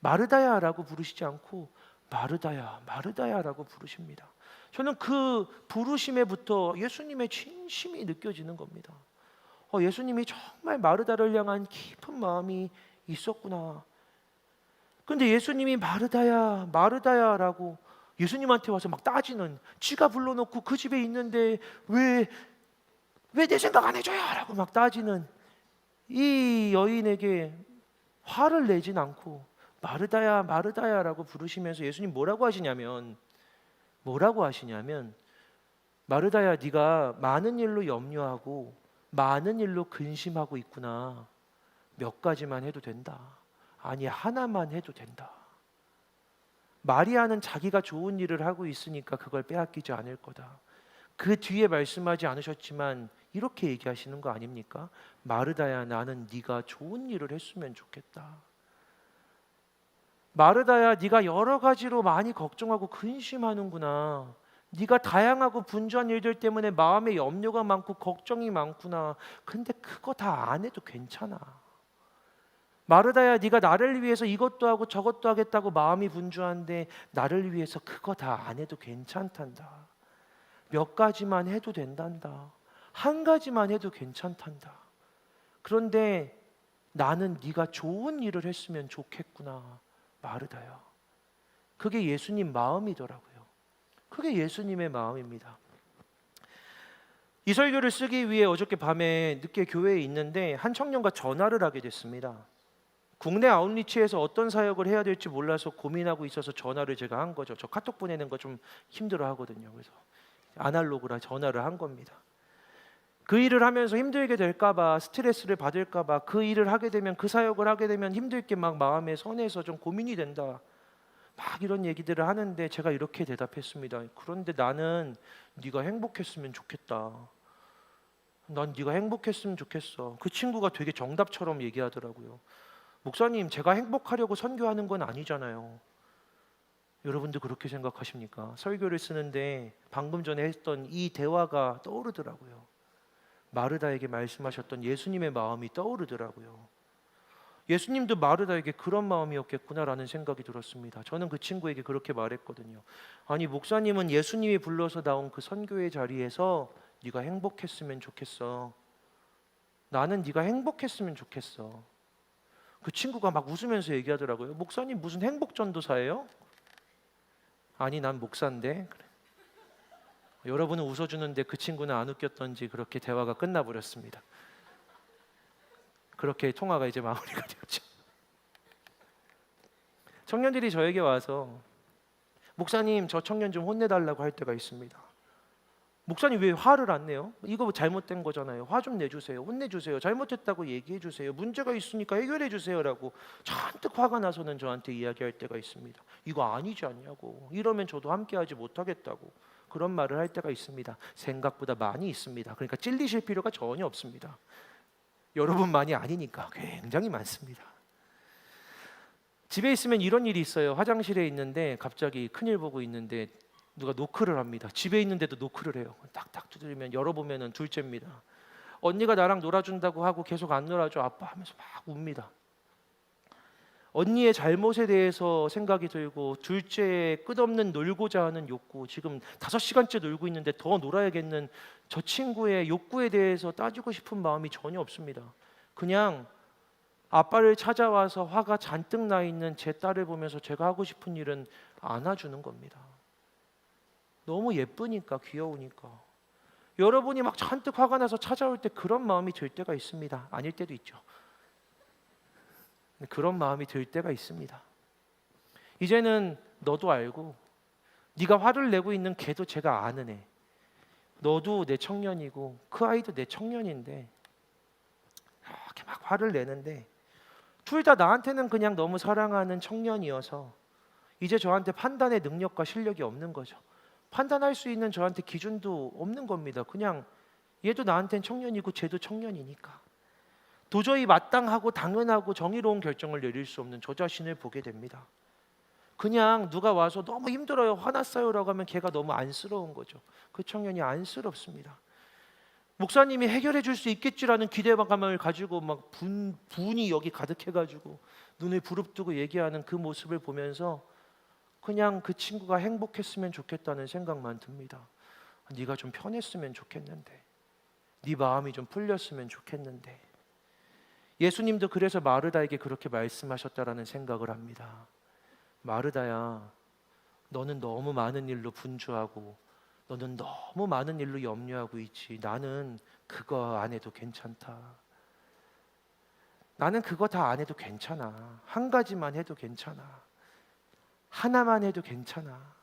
마르다야라고 부르시지 않고 마르다야, 마르다야라고 부르십니다. 저는 그 부르심에부터 예수님의 진심이 느껴지는 겁니다. 예수님이 정말 마르다를 향한 깊은 마음이 있었구나. 근데 예수님이 마르다야, 마르다야라고 예수님한테 와서 막 따지는, 지가 불러놓고 그 집에 있는데 왜 내 생각 안 해줘요? 라고 막 따지는 이 여인에게 화를 내진 않고 마르다야, 마르다야라고 부르시면서 예수님 뭐라고 하시냐면 마르다야, 네가 많은 일로 염려하고 많은 일로 근심하고 있구나. 몇 가지만 해도 된다. 아니, 하나만 해도 된다. 마리아는 자기가 좋은 일을 하고 있으니까 그걸 빼앗기지 않을 거다. 그 뒤에 말씀하지 않으셨지만 이렇게 얘기하시는 거 아닙니까? 마르다야, 나는 네가 좋은 일을 했으면 좋겠다. 마르다야, 네가 여러 가지로 많이 걱정하고 근심하는구나. 네가 다양하고 분주한 일들 때문에 마음에 염려가 많고 걱정이 많구나. 근데 그거 다 안 해도 괜찮아. 마르다야, 네가 나를 위해서 이것도 하고 저것도 하겠다고 마음이 분주한데 나를 위해서 그거 다 안 해도 괜찮단다. 몇 가지만 해도 된단다. 한 가지만 해도 괜찮단다. 그런데 나는 네가 좋은 일을 했으면 좋겠구나. 마르다야. 그게 예수님 마음이더라고요. 그게 예수님의 마음입니다. 이 설교를 쓰기 위해 어저께 밤에 늦게 교회에 있는데 한 청년과 전화를 하게 됐습니다. 국내 아웃리치에서 어떤 사역을 해야 될지 몰라서 고민하고 있어서 전화를 제가 한 거죠. 저 카톡 보내는 거 좀 힘들어 하거든요. 그래서 아날로그라 전화를 한 겁니다. 그 일을 하면서 힘들게 될까봐, 스트레스를 받을까봐, 그 일을 하게 되면, 그 사역을 하게 되면 힘들 게 막 마음에 선해서 좀 고민이 된다. 막 이런 얘기들을 하는데 제가 이렇게 대답했습니다. 그런데 나는 네가 행복했으면 좋겠다. 난 네가 행복했으면 좋겠어. 그 친구가 되게 정답처럼 얘기하더라고요. 목사님, 제가 행복하려고 선교하는 건 아니잖아요. 여러분도 그렇게 생각하십니까? 설교를 쓰는데 방금 전에 했던 이 대화가 떠오르더라고요. 마르다에게 말씀하셨던 예수님의 마음이 떠오르더라고요. 예수님도 마르다에게 그런 마음이었겠구나라는 생각이 들었습니다. 저는 그 친구에게 그렇게 말했거든요. 아니, 목사님은 예수님이 불러서 나온 그 선교의 자리에서 네가 행복했으면 좋겠어. 나는 네가 행복했으면 좋겠어. 그 친구가 막 웃으면서 얘기하더라고요. 목사님 무슨 행복전도사예요? 아니, 난 목사인데. 그래. 여러분은 웃어주는데 그 친구는 안 웃겼던지 그렇게 대화가 끝나버렸습니다. 그렇게 통화가 이제 마무리가 되었죠. 청년들이 저에게 와서 목사님, 저 청년 좀 혼내달라고 할 때가 있습니다. 목사님 왜 화를 안 내요? 이거 잘못된 거잖아요. 화 좀 내주세요. 혼내주세요. 잘못했다고 얘기해 주세요. 문제가 있으니까 해결해 주세요라고 잔뜩 화가 나서는 저한테 이야기할 때가 있습니다. 이거 아니지 않냐고. 이러면 저도 함께하지 못하겠다고. 그런 말을 할 때가 있습니다. 생각보다 많이 있습니다. 그러니까 찔리실 필요가 전혀 없습니다. 여러분만이 아니니까 굉장히 많습니다. 집에 있으면 이런 일이 있어요. 화장실에 있는데 갑자기 큰일 보고 있는데 누가 노크를 합니다. 집에 있는데도 노크를 해요. 딱딱 두드리면 열어보면 둘째입니다. 언니가 나랑 놀아준다고 하고 계속 안 놀아줘 아빠 하면서 막 웁니다. 언니의 잘못에 대해서 생각이 들고 둘째의 끝없는 놀고자 하는 욕구, 지금 5시간째 놀고 있는데 더 놀아야겠는 저 친구의 욕구에 대해서 따지고 싶은 마음이 전혀 없습니다. 그냥 아빠를 찾아와서 화가 잔뜩 나 있는 제 딸을 보면서 제가 하고 싶은 일은 안아주는 겁니다. 너무 예쁘니까, 귀여우니까. 여러분이 막 잔뜩 화가 나서 찾아올 때 그런 마음이 들 때가 있습니다. 아닐 때도 있죠. 그런 마음이 들 때가 있습니다. 이제는 너도 알고 네가 화를 내고 있는 걔도 제가 아는 애. 너도 내 청년이고 그 아이도 내 청년인데 이렇게 막 화를 내는데 둘 다 나한테는 그냥 너무 사랑하는 청년이어서 이제 저한테 판단의 능력과 실력이 없는 거죠. 판단할 수 있는 저한테 기준도 없는 겁니다. 그냥 얘도 나한테는 청년이고 쟤도 청년이니까 도저히 마땅하고 당연하고 정의로운 결정을 내릴 수 없는 저 자신을 보게 됩니다. 그냥 누가 와서 너무 힘들어요, 화났어요라고 하면 걔가 너무 안쓰러운 거죠. 그 청년이 안쓰럽습니다. 목사님이 해결해 줄 수 있겠지라는 기대감을 가지고 막 분이 여기 가득해가지고 눈을 부릅뜨고 얘기하는 그 모습을 보면서 그냥 그 친구가 행복했으면 좋겠다는 생각만 듭니다. 네가 좀 편했으면 좋겠는데, 네 마음이 좀 풀렸으면 좋겠는데. 예수님도 그래서 마르다에게 그렇게 말씀하셨다라는 생각을 합니다. 마르다야, 너는 너무 많은 일로 분주하고 너는 너무 많은 일로 염려하고 있지. 나는 그거 안 해도 괜찮다. 나는 그거 다 안 해도 괜찮아. 한 가지만 해도 괜찮아. 하나만 해도 괜찮아.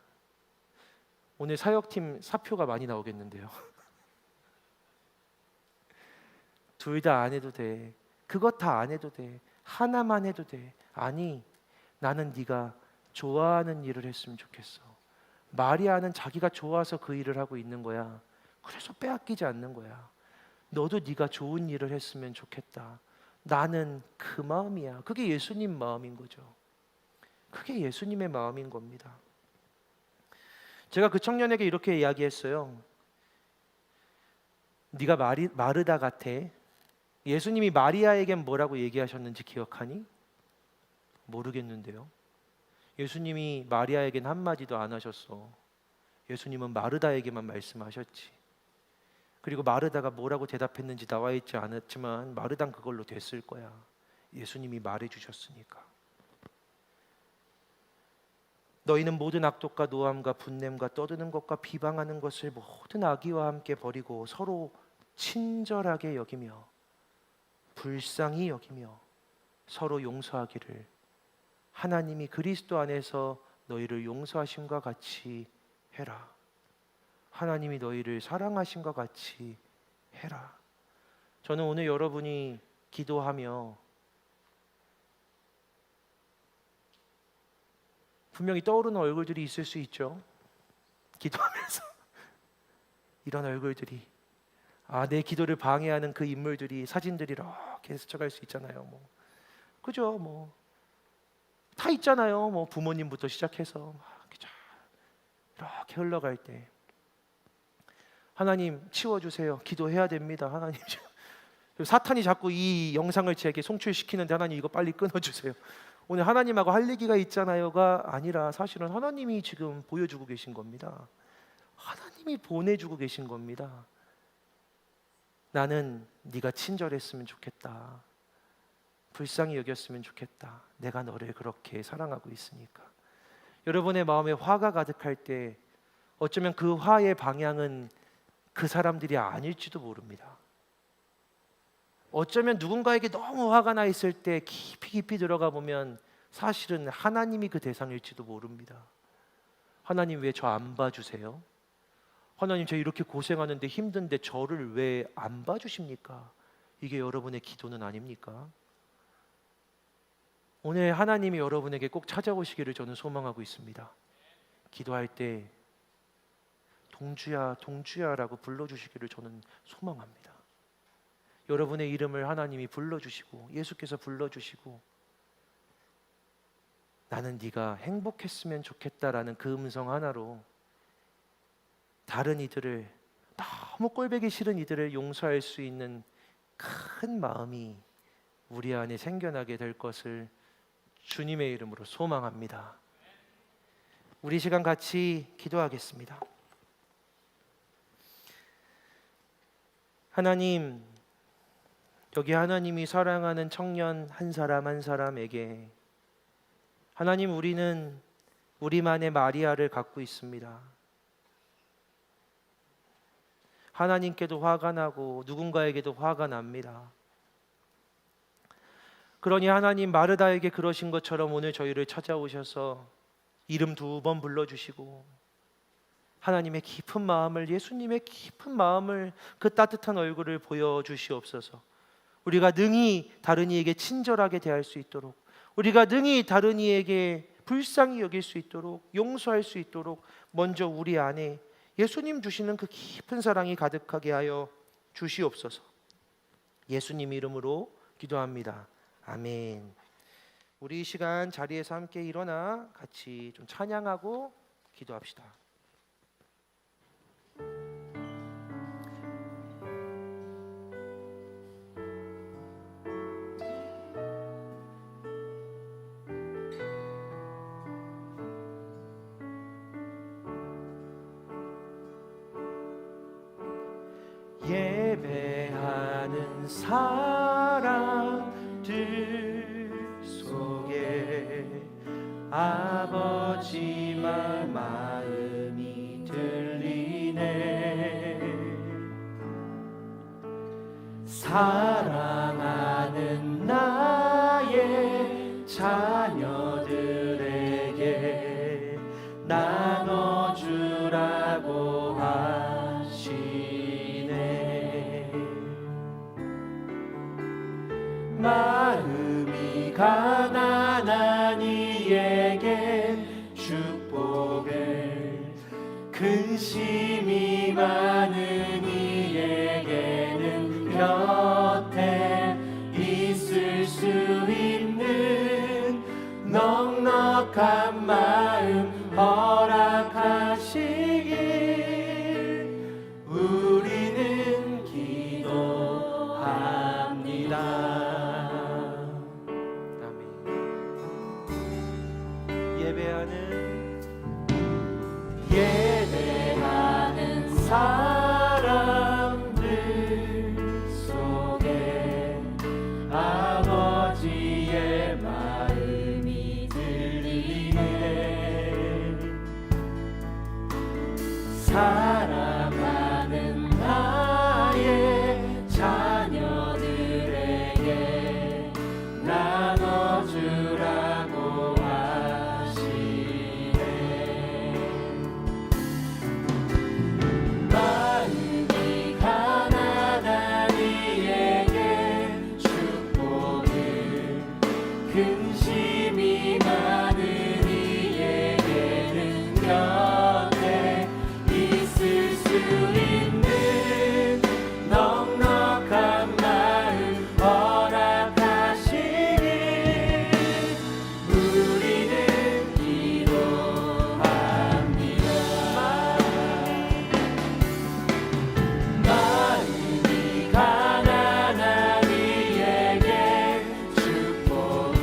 오늘 사역팀 사표가 많이 나오겠는데요. 둘 다 안 해도 돼. 그것 다 안 해도 돼. 하나만 해도 돼. 아니, 나는 네가 좋아하는 일을 했으면 좋겠어. 마리아는 자기가 좋아서 그 일을 하고 있는 거야. 그래서 빼앗기지 않는 거야. 너도 네가 좋은 일을 했으면 좋겠다. 나는 그 마음이야. 그게 예수님 마음인 거죠. 그게 예수님의 마음인 겁니다. 제가 그 청년에게 이렇게 이야기했어요. 네가 마르다 같아. 예수님이 마리아에겐 뭐라고 얘기하셨는지 기억하니? 모르겠는데요. 예수님이 마리아에겐 한마디도 안 하셨어. 예수님은 마르다에게만 말씀하셨지. 그리고 마르다가 뭐라고 대답했는지 나와 있지 않았지만 마르단 그걸로 됐을 거야. 예수님이 말해주셨으니까. 너희는 모든 악독과 노함과 분냄과 떠드는 것과 비방하는 것을 모든 악의와 함께 버리고 서로 친절하게 여기며 불쌍히 여기며 서로 용서하기를 하나님이 그리스도 안에서 너희를 용서하심과 같이 해라. 하나님이 너희를 사랑하심과 같이 해라. 저는 오늘 여러분이 기도하며 분명히 떠오르는 얼굴들이 있을 수 있죠. 기도하면서 이런 얼굴들이, 내 기도를 방해하는 그 인물들이, 사진들이 이렇게 스쳐갈 수 있잖아요. 그죠? 다 있잖아요. 부모님부터 시작해서 이렇게 흘러갈 때 하나님 치워주세요. 기도해야 됩니다. 하나님 사탄이 자꾸 이 영상을 제게 송출시키는데 하나님 이거 빨리 끊어주세요. 오늘 하나님하고 할 얘기가 있잖아요가 아니라 사실은 하나님이 지금 보여주고 계신 겁니다. 하나님이 보내주고 계신 겁니다. 나는 네가 친절했으면 좋겠다. 불쌍히 여겼으면 좋겠다. 내가 너를 그렇게 사랑하고 있으니까. 여러분의 마음에 화가 가득할 때 어쩌면 그 화의 방향은 그 사람들이 아닐지도 모릅니다. 어쩌면 누군가에게 너무 화가 나 있을 때 깊이 들어가 보면 사실은 하나님이 그 대상일지도 모릅니다. 하나님 왜 저 안 봐주세요? 하나님 저 이렇게 고생하는데 힘든데 저를 왜 안 봐주십니까? 이게 여러분의 기도는 아닙니까? 오늘 하나님이 여러분에게 꼭 찾아오시기를 저는 소망하고 있습니다. 기도할 때 동주야 동주야라고 불러주시기를 저는 소망합니다. 여러분의 이름을 하나님이 불러주시고 예수께서 불러주시고 나는 네가 행복했으면 좋겠다라는 그 음성 하나로 다른 이들을, 너무 꼴보기 싫은 이들을 용서할 수 있는 큰 마음이 우리 안에 생겨나게 될 것을 주님의 이름으로 소망합니다. 우리 시간 같이 기도하겠습니다. 하나님, 여기 하나님이 사랑하는 청년 한 사람 한 사람에게 하나님, 우리는 우리만의 마리아를 갖고 있습니다. 하나님께도 화가 나고 누군가에게도 화가 납니다. 그러니 하나님, 마르다에게 그러신 것처럼 오늘 저희를 찾아오셔서 이름 2번 불러주시고 하나님의 깊은 마음을, 예수님의 깊은 마음을, 그 따뜻한 얼굴을 보여주시옵소서. 우리가 능히 다른 이에게 친절하게 대할 수 있도록, 우리가 능히 다른 이에게 불쌍히 여길 수 있도록, 용서할 수 있도록 먼저 우리 안에 예수님 주시는 그 깊은 사랑이 가득하게 하여 주시옵소서. 예수님 이름으로 기도합니다. 아멘. 우리 이 시간 자리에서 함께 일어나 같이 좀 찬양하고 기도합시다. 예배하는 사람들 속에 아버지만 마음이 들리네. 사랑하는 나의 자녀들에게 나눠주라고 하시네. 마음이 가난한 이에게 축복을, 근심이 많은 이에게는 넉넉한 마음 허락하시길 우리는 기도합니다. 아멘. 예배하는 사람들 속에 아버지의 마음이 들리네. 사랑하는 나의 자녀들에게 나눠주라고 하시네. 마음이 가난한 이에게 축복을, 근심이 많은 이에게는 곁에 있을 수 있는 넉넉한 마음 허락하시길 우리는 기도합니다. 마음이 가난한 이에게 축복을,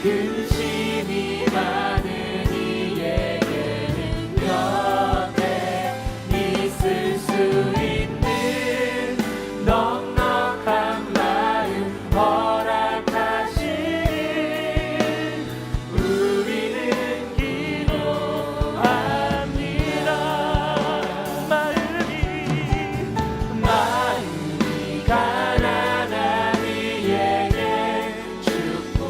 근심이 많은 이에게는 곁에 있을 수 있는 넉넉한 마음 허락하시길 우리는 기도합니다. 마음이 가난한 이에게 축복을, 근심이 많은 이에게는 곁에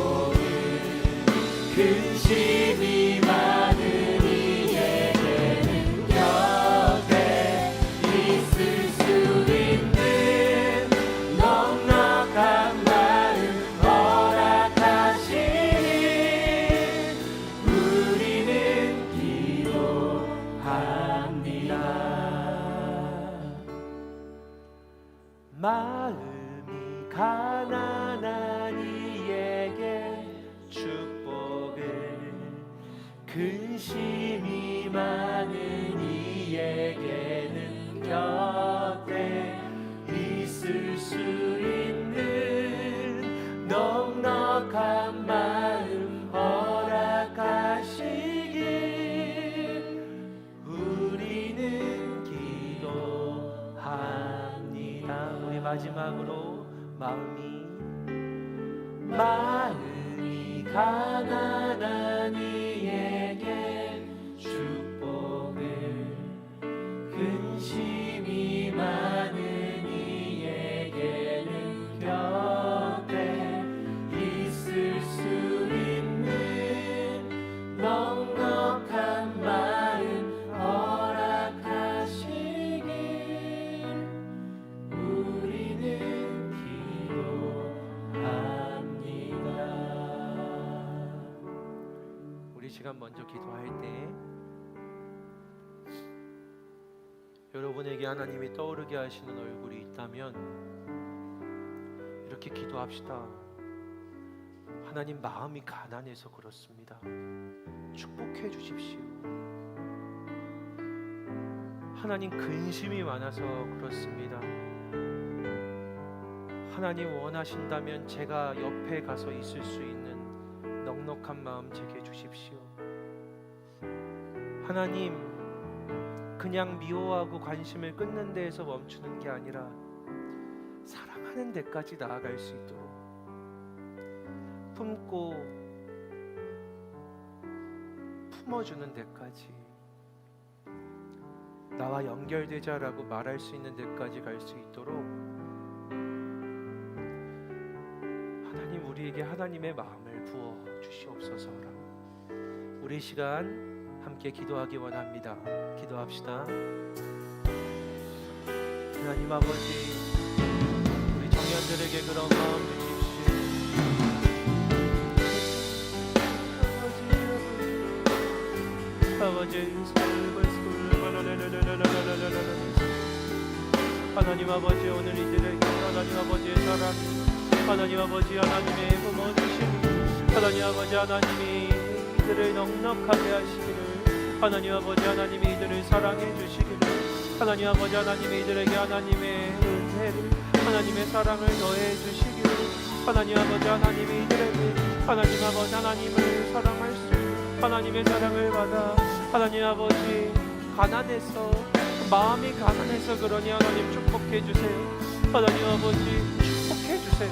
있을 수 있는 넉넉한 마음 허락하시니 우리는 기도합니다. 마음이 가난한 이에게 축복을, 근심이 많은 이에게는 곁에 있을 수 있는 넉넉한 마음 허락하시길 우리는 기도합니다. 우리 마지막으로 마음이 가난한 이에게 축복을, 근심이 많은 이에게는 곁에 있을 수 있는 넉넉한 마음 허락하시길 우리는 기도합니다. 우리 시간 먼저 기도할 때 여러분에게 하나님이 떠오르게 하시는 얼굴이 있다면 이렇게 기도합시다. 하나님, 마음이 가난해서 그렇습니다. 축복해 주십시오. 하나님, 근심이 많아서 그렇습니다. 하나님, 원하신다면 제가 옆에 가서 있을 수 있는 넉넉한 마음 제게 주십시오. 하나님, 그냥 미워하고 관심을 끊는 데에서 멈추는 게 아니라 사랑하는 데까지 나아갈 수 있도록 품고 품어주는 데까지, 나와 연결되자라고 말할 수 있는 데까지 갈 수 있도록 하나님, 우리에게 하나님의 마음을 부어 주시옵소서. 우리 시간 함께 기도하기 원합니다. 기도합시다. 하나님 아버지, 우리 청년들에게 그런 마음 주십시오. 아버지, 하나님 아버지, 오늘 이들에게 하나님 아버지의 사랑, 하나님 아버지, 하나님의 부모 주심, 하나님 아버지, 하나님이 이들을 넉넉하게 하시기를, 하나님 아버지 하나님이 이들을 사랑해 주시기를, 하나님 아버지 하나님이 이들에게 하나님의 은혜를, 하나님의 사랑을 더해 주시기를, 하나님 아버지 하나님이 이들에게 하나님 아버지 하나님을 사랑할 수 있는 하나님의 사랑을 받아, 하나님 아버지 가난해서, 마음이 가난해서 그러니 하나님 축복해 주세요. 하나님 아버지 축복해 주세요.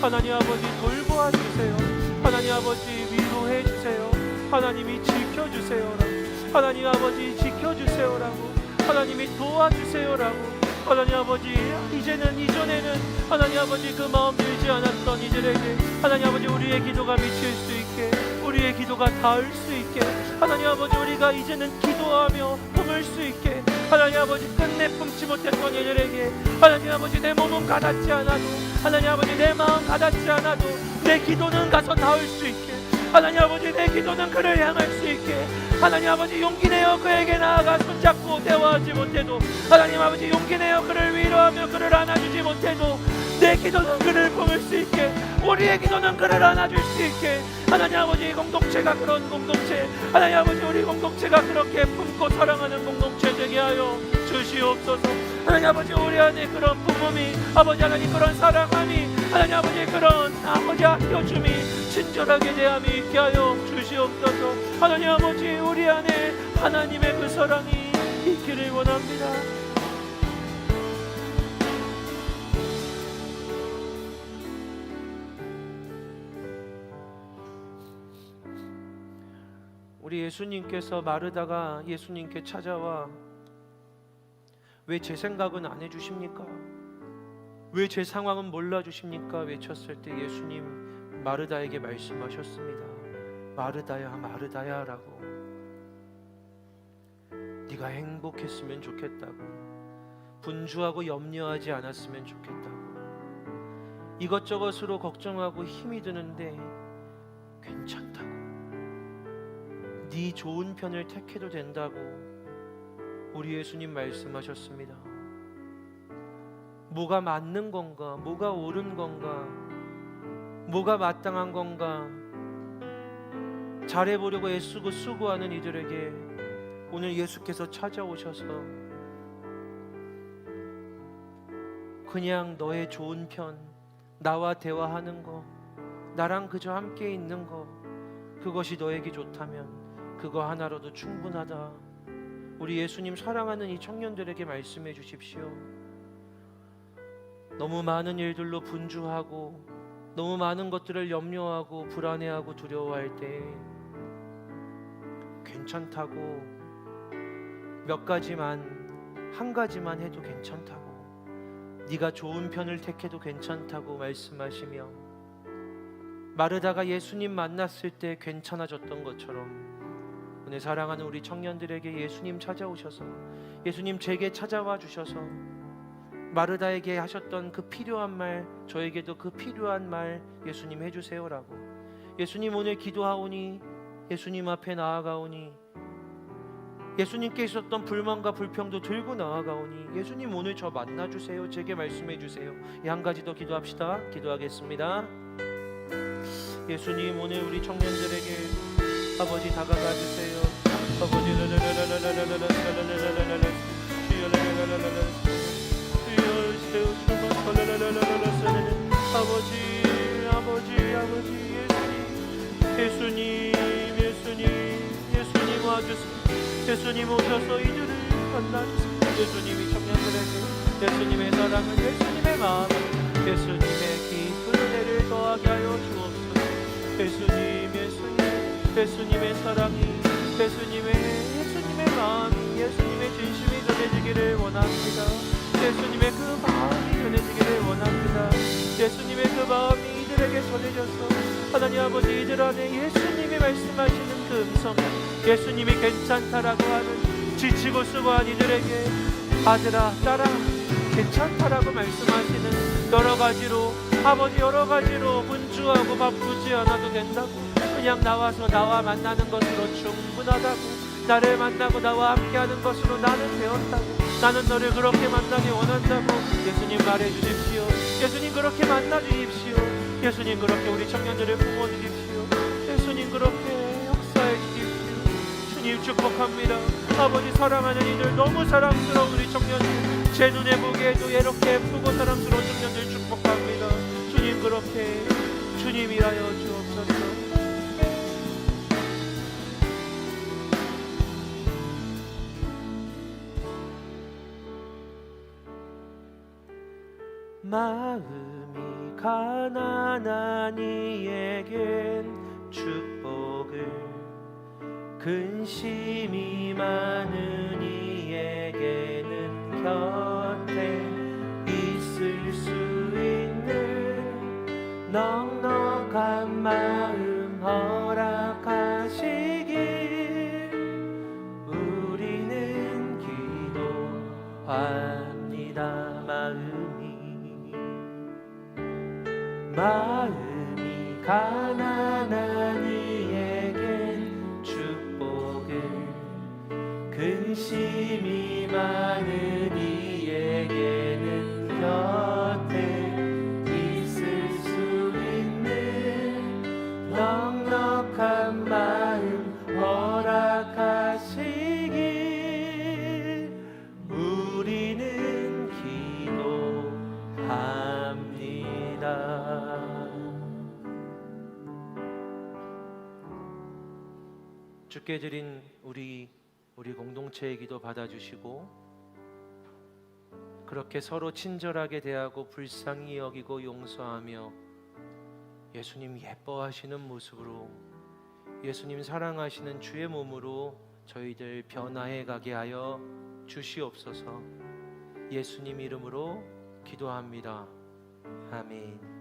하나님 아버지 돌보아 주세요. 하나님 아버지 위로해 주세요. 하나님이 지켜주세요라고, 하나님 아버지 지켜주세요라고, 하나님이 도와주세요라고, 하나님 아버지 이전에는 하나님 아버지 그 마음 들지 않았던 이들에게 하나님 아버지 우리의 기도가 미칠 수 있게, 우리의 기도가 닿을 수 있게, 하나님 아버지 우리가 이제는 기도하며 품을 수 있게, 하나님 아버지 끝내 품지 못했던 이들에게 하나님 아버지 내 몸은 가닿지 않아도, 하나님 아버지 내 마음 가닿지 않아도 내 기도는 가서 닿을 수 있게, 하나님 아버지 내 기도는 그를 향할 수 있게, 하나님 아버지 용기 내어 그에게 나아가 손잡고 대화하지 못해도, 하나님 아버지 용기 내어 그를 위로하며 그를 안아주지 못해도 내 기도는 그를 품을 수 있게, 우리의 기도는 그를 안아줄 수 있게, 하나님 아버지 공동체가 그런 공동체, 하나님 아버지 우리 공동체가 그렇게 품고 사랑하는 공동체 되게 하여 주시옵소서. 하나님 아버지 우리 안에 그런 부모미, 아버지 하나님 그런 사랑함이, 하나님 아버지 그런 아버지 아껴줌이, 친절하게 대함이 있게 하여 주시옵소서. 하나님 아버지 우리 안에 하나님의 그 사랑이 있기를 원합니다. 우리 예수님께서 마르다가 예수님께 찾아와 왜 제 생각은 안 해주십니까? 왜 제 상황은 몰라주십니까? 외쳤을 때 예수님 마르다에게 말씀하셨습니다. 마르다야 마르다야 라고, 네가 행복했으면 좋겠다고, 분주하고 염려하지 않았으면 좋겠다고, 이것저것으로 걱정하고 힘이 드는데 괜찮다고, 네 좋은 편을 택해도 된다고 우리 예수님 말씀하셨습니다. 뭐가 맞는 건가, 뭐가 옳은 건가, 뭐가 마땅한 건가 잘해보려고 애쓰고 수고하는 이들에게 오늘 예수께서 찾아오셔서 그냥 너의 좋은 편, 나와 대화하는 거, 나랑 그저 함께 있는 거, 그것이 너에게 좋다면 그거 하나로도 충분하다. 우리 예수님 사랑하는 이 청년들에게 말씀해 주십시오. 너무 많은 일들로 분주하고 너무 많은 것들을 염려하고 불안해하고 두려워할 때 괜찮다고, 몇 가지만, 한 가지만 해도 괜찮다고, 네가 좋은 편을 택해도 괜찮다고 말씀하시며, 마르다가 예수님 만났을 때 괜찮아졌던 것처럼 오늘 사랑하는 우리 청년들에게 예수님 찾아오셔서, 예수님 제게 찾아와 주셔서 마르다에게 하셨던 그 필요한 말, 저에게도 그 필요한 말 예수님 해주세요라고, 예수님 오늘 기도하오니, 예수님 앞에 나아가오니, 예수님께 있었던 불만과 불평도 들고 나아가오니 예수님 오늘 저 만나주세요, 제게 말씀해주세요. 이 한 가지 더 기도합시다. 기도하겠습니다. 예수님 오늘 우리 청년들에게 아버지 다가가 주세요. 아버지 예수님 와주세요. 예수님 오셔서 이들을 만나주세요. 예수님이 청년들에게 예수님의 사랑을, 예수님의 마음을, 예수님의 깊은 은혜를 더하게 하여 주옵소서. 예수님의 사랑이, 예수님의 마음이, 예수님의 진심이 전해지기를 원합니다. 예수님의 그 마음이 전해지기를 원합니다. 예수님의 그 마음이 이들에게 전해져서 하나님 아버지 이들 안에 예수님이 말씀하시는 그 음성, 예수님이 괜찮다라고 하는 지치고 수고한 이들에게 아들아 딸아 괜찮다라고 말씀하시는 여러 가지로, 아버지 여러 가지로 분주하고 바쁘지 않아도 된다고, 그냥 나와서 나와 만나는 것으로 충분하다고, 나를 만나고 나와 함께하는 것으로 나는 되었다고, 나는 너를 그렇게 만나기 원한다고 예수님 말해주십시오. 예수님 그렇게 만나주십시오. 예수님 그렇게 우리 청년들을 품어주십시오. 예수님 그렇게 역사해 주님 축복합니다. 아버지, 사랑하는 이들, 너무 사랑스러운 우리 청년들, 제 눈에 보기에도 이렇게 예쁘고 사랑스러운 청년들 축복합니다. 주님, 그렇게 주님 일하여 주옵소서. 마음이 가난한 이에겐 축복을, 근심이 많은 이에게는 곁에 있을 수 있는 넉넉한 마음 허락하시길 우리는 기도합니다. 마음이 가난한 이에겐 축복을, 근심이 많은 이에게는 곁에 있을 수 있는 넉넉한 마음 허락하시길 우리는 기도합니다. 주께 드린 우리 공동체의 기도 받아주시고, 그렇게 서로 친절하게 대하고 불쌍히 여기고 용서하며 예수님 예뻐하시는 모습으로, 예수님 사랑하시는 주의 몸으로 저희들 변화해 가게 하여 주시옵소서. 예수님 이름으로 기도합니다. 아멘.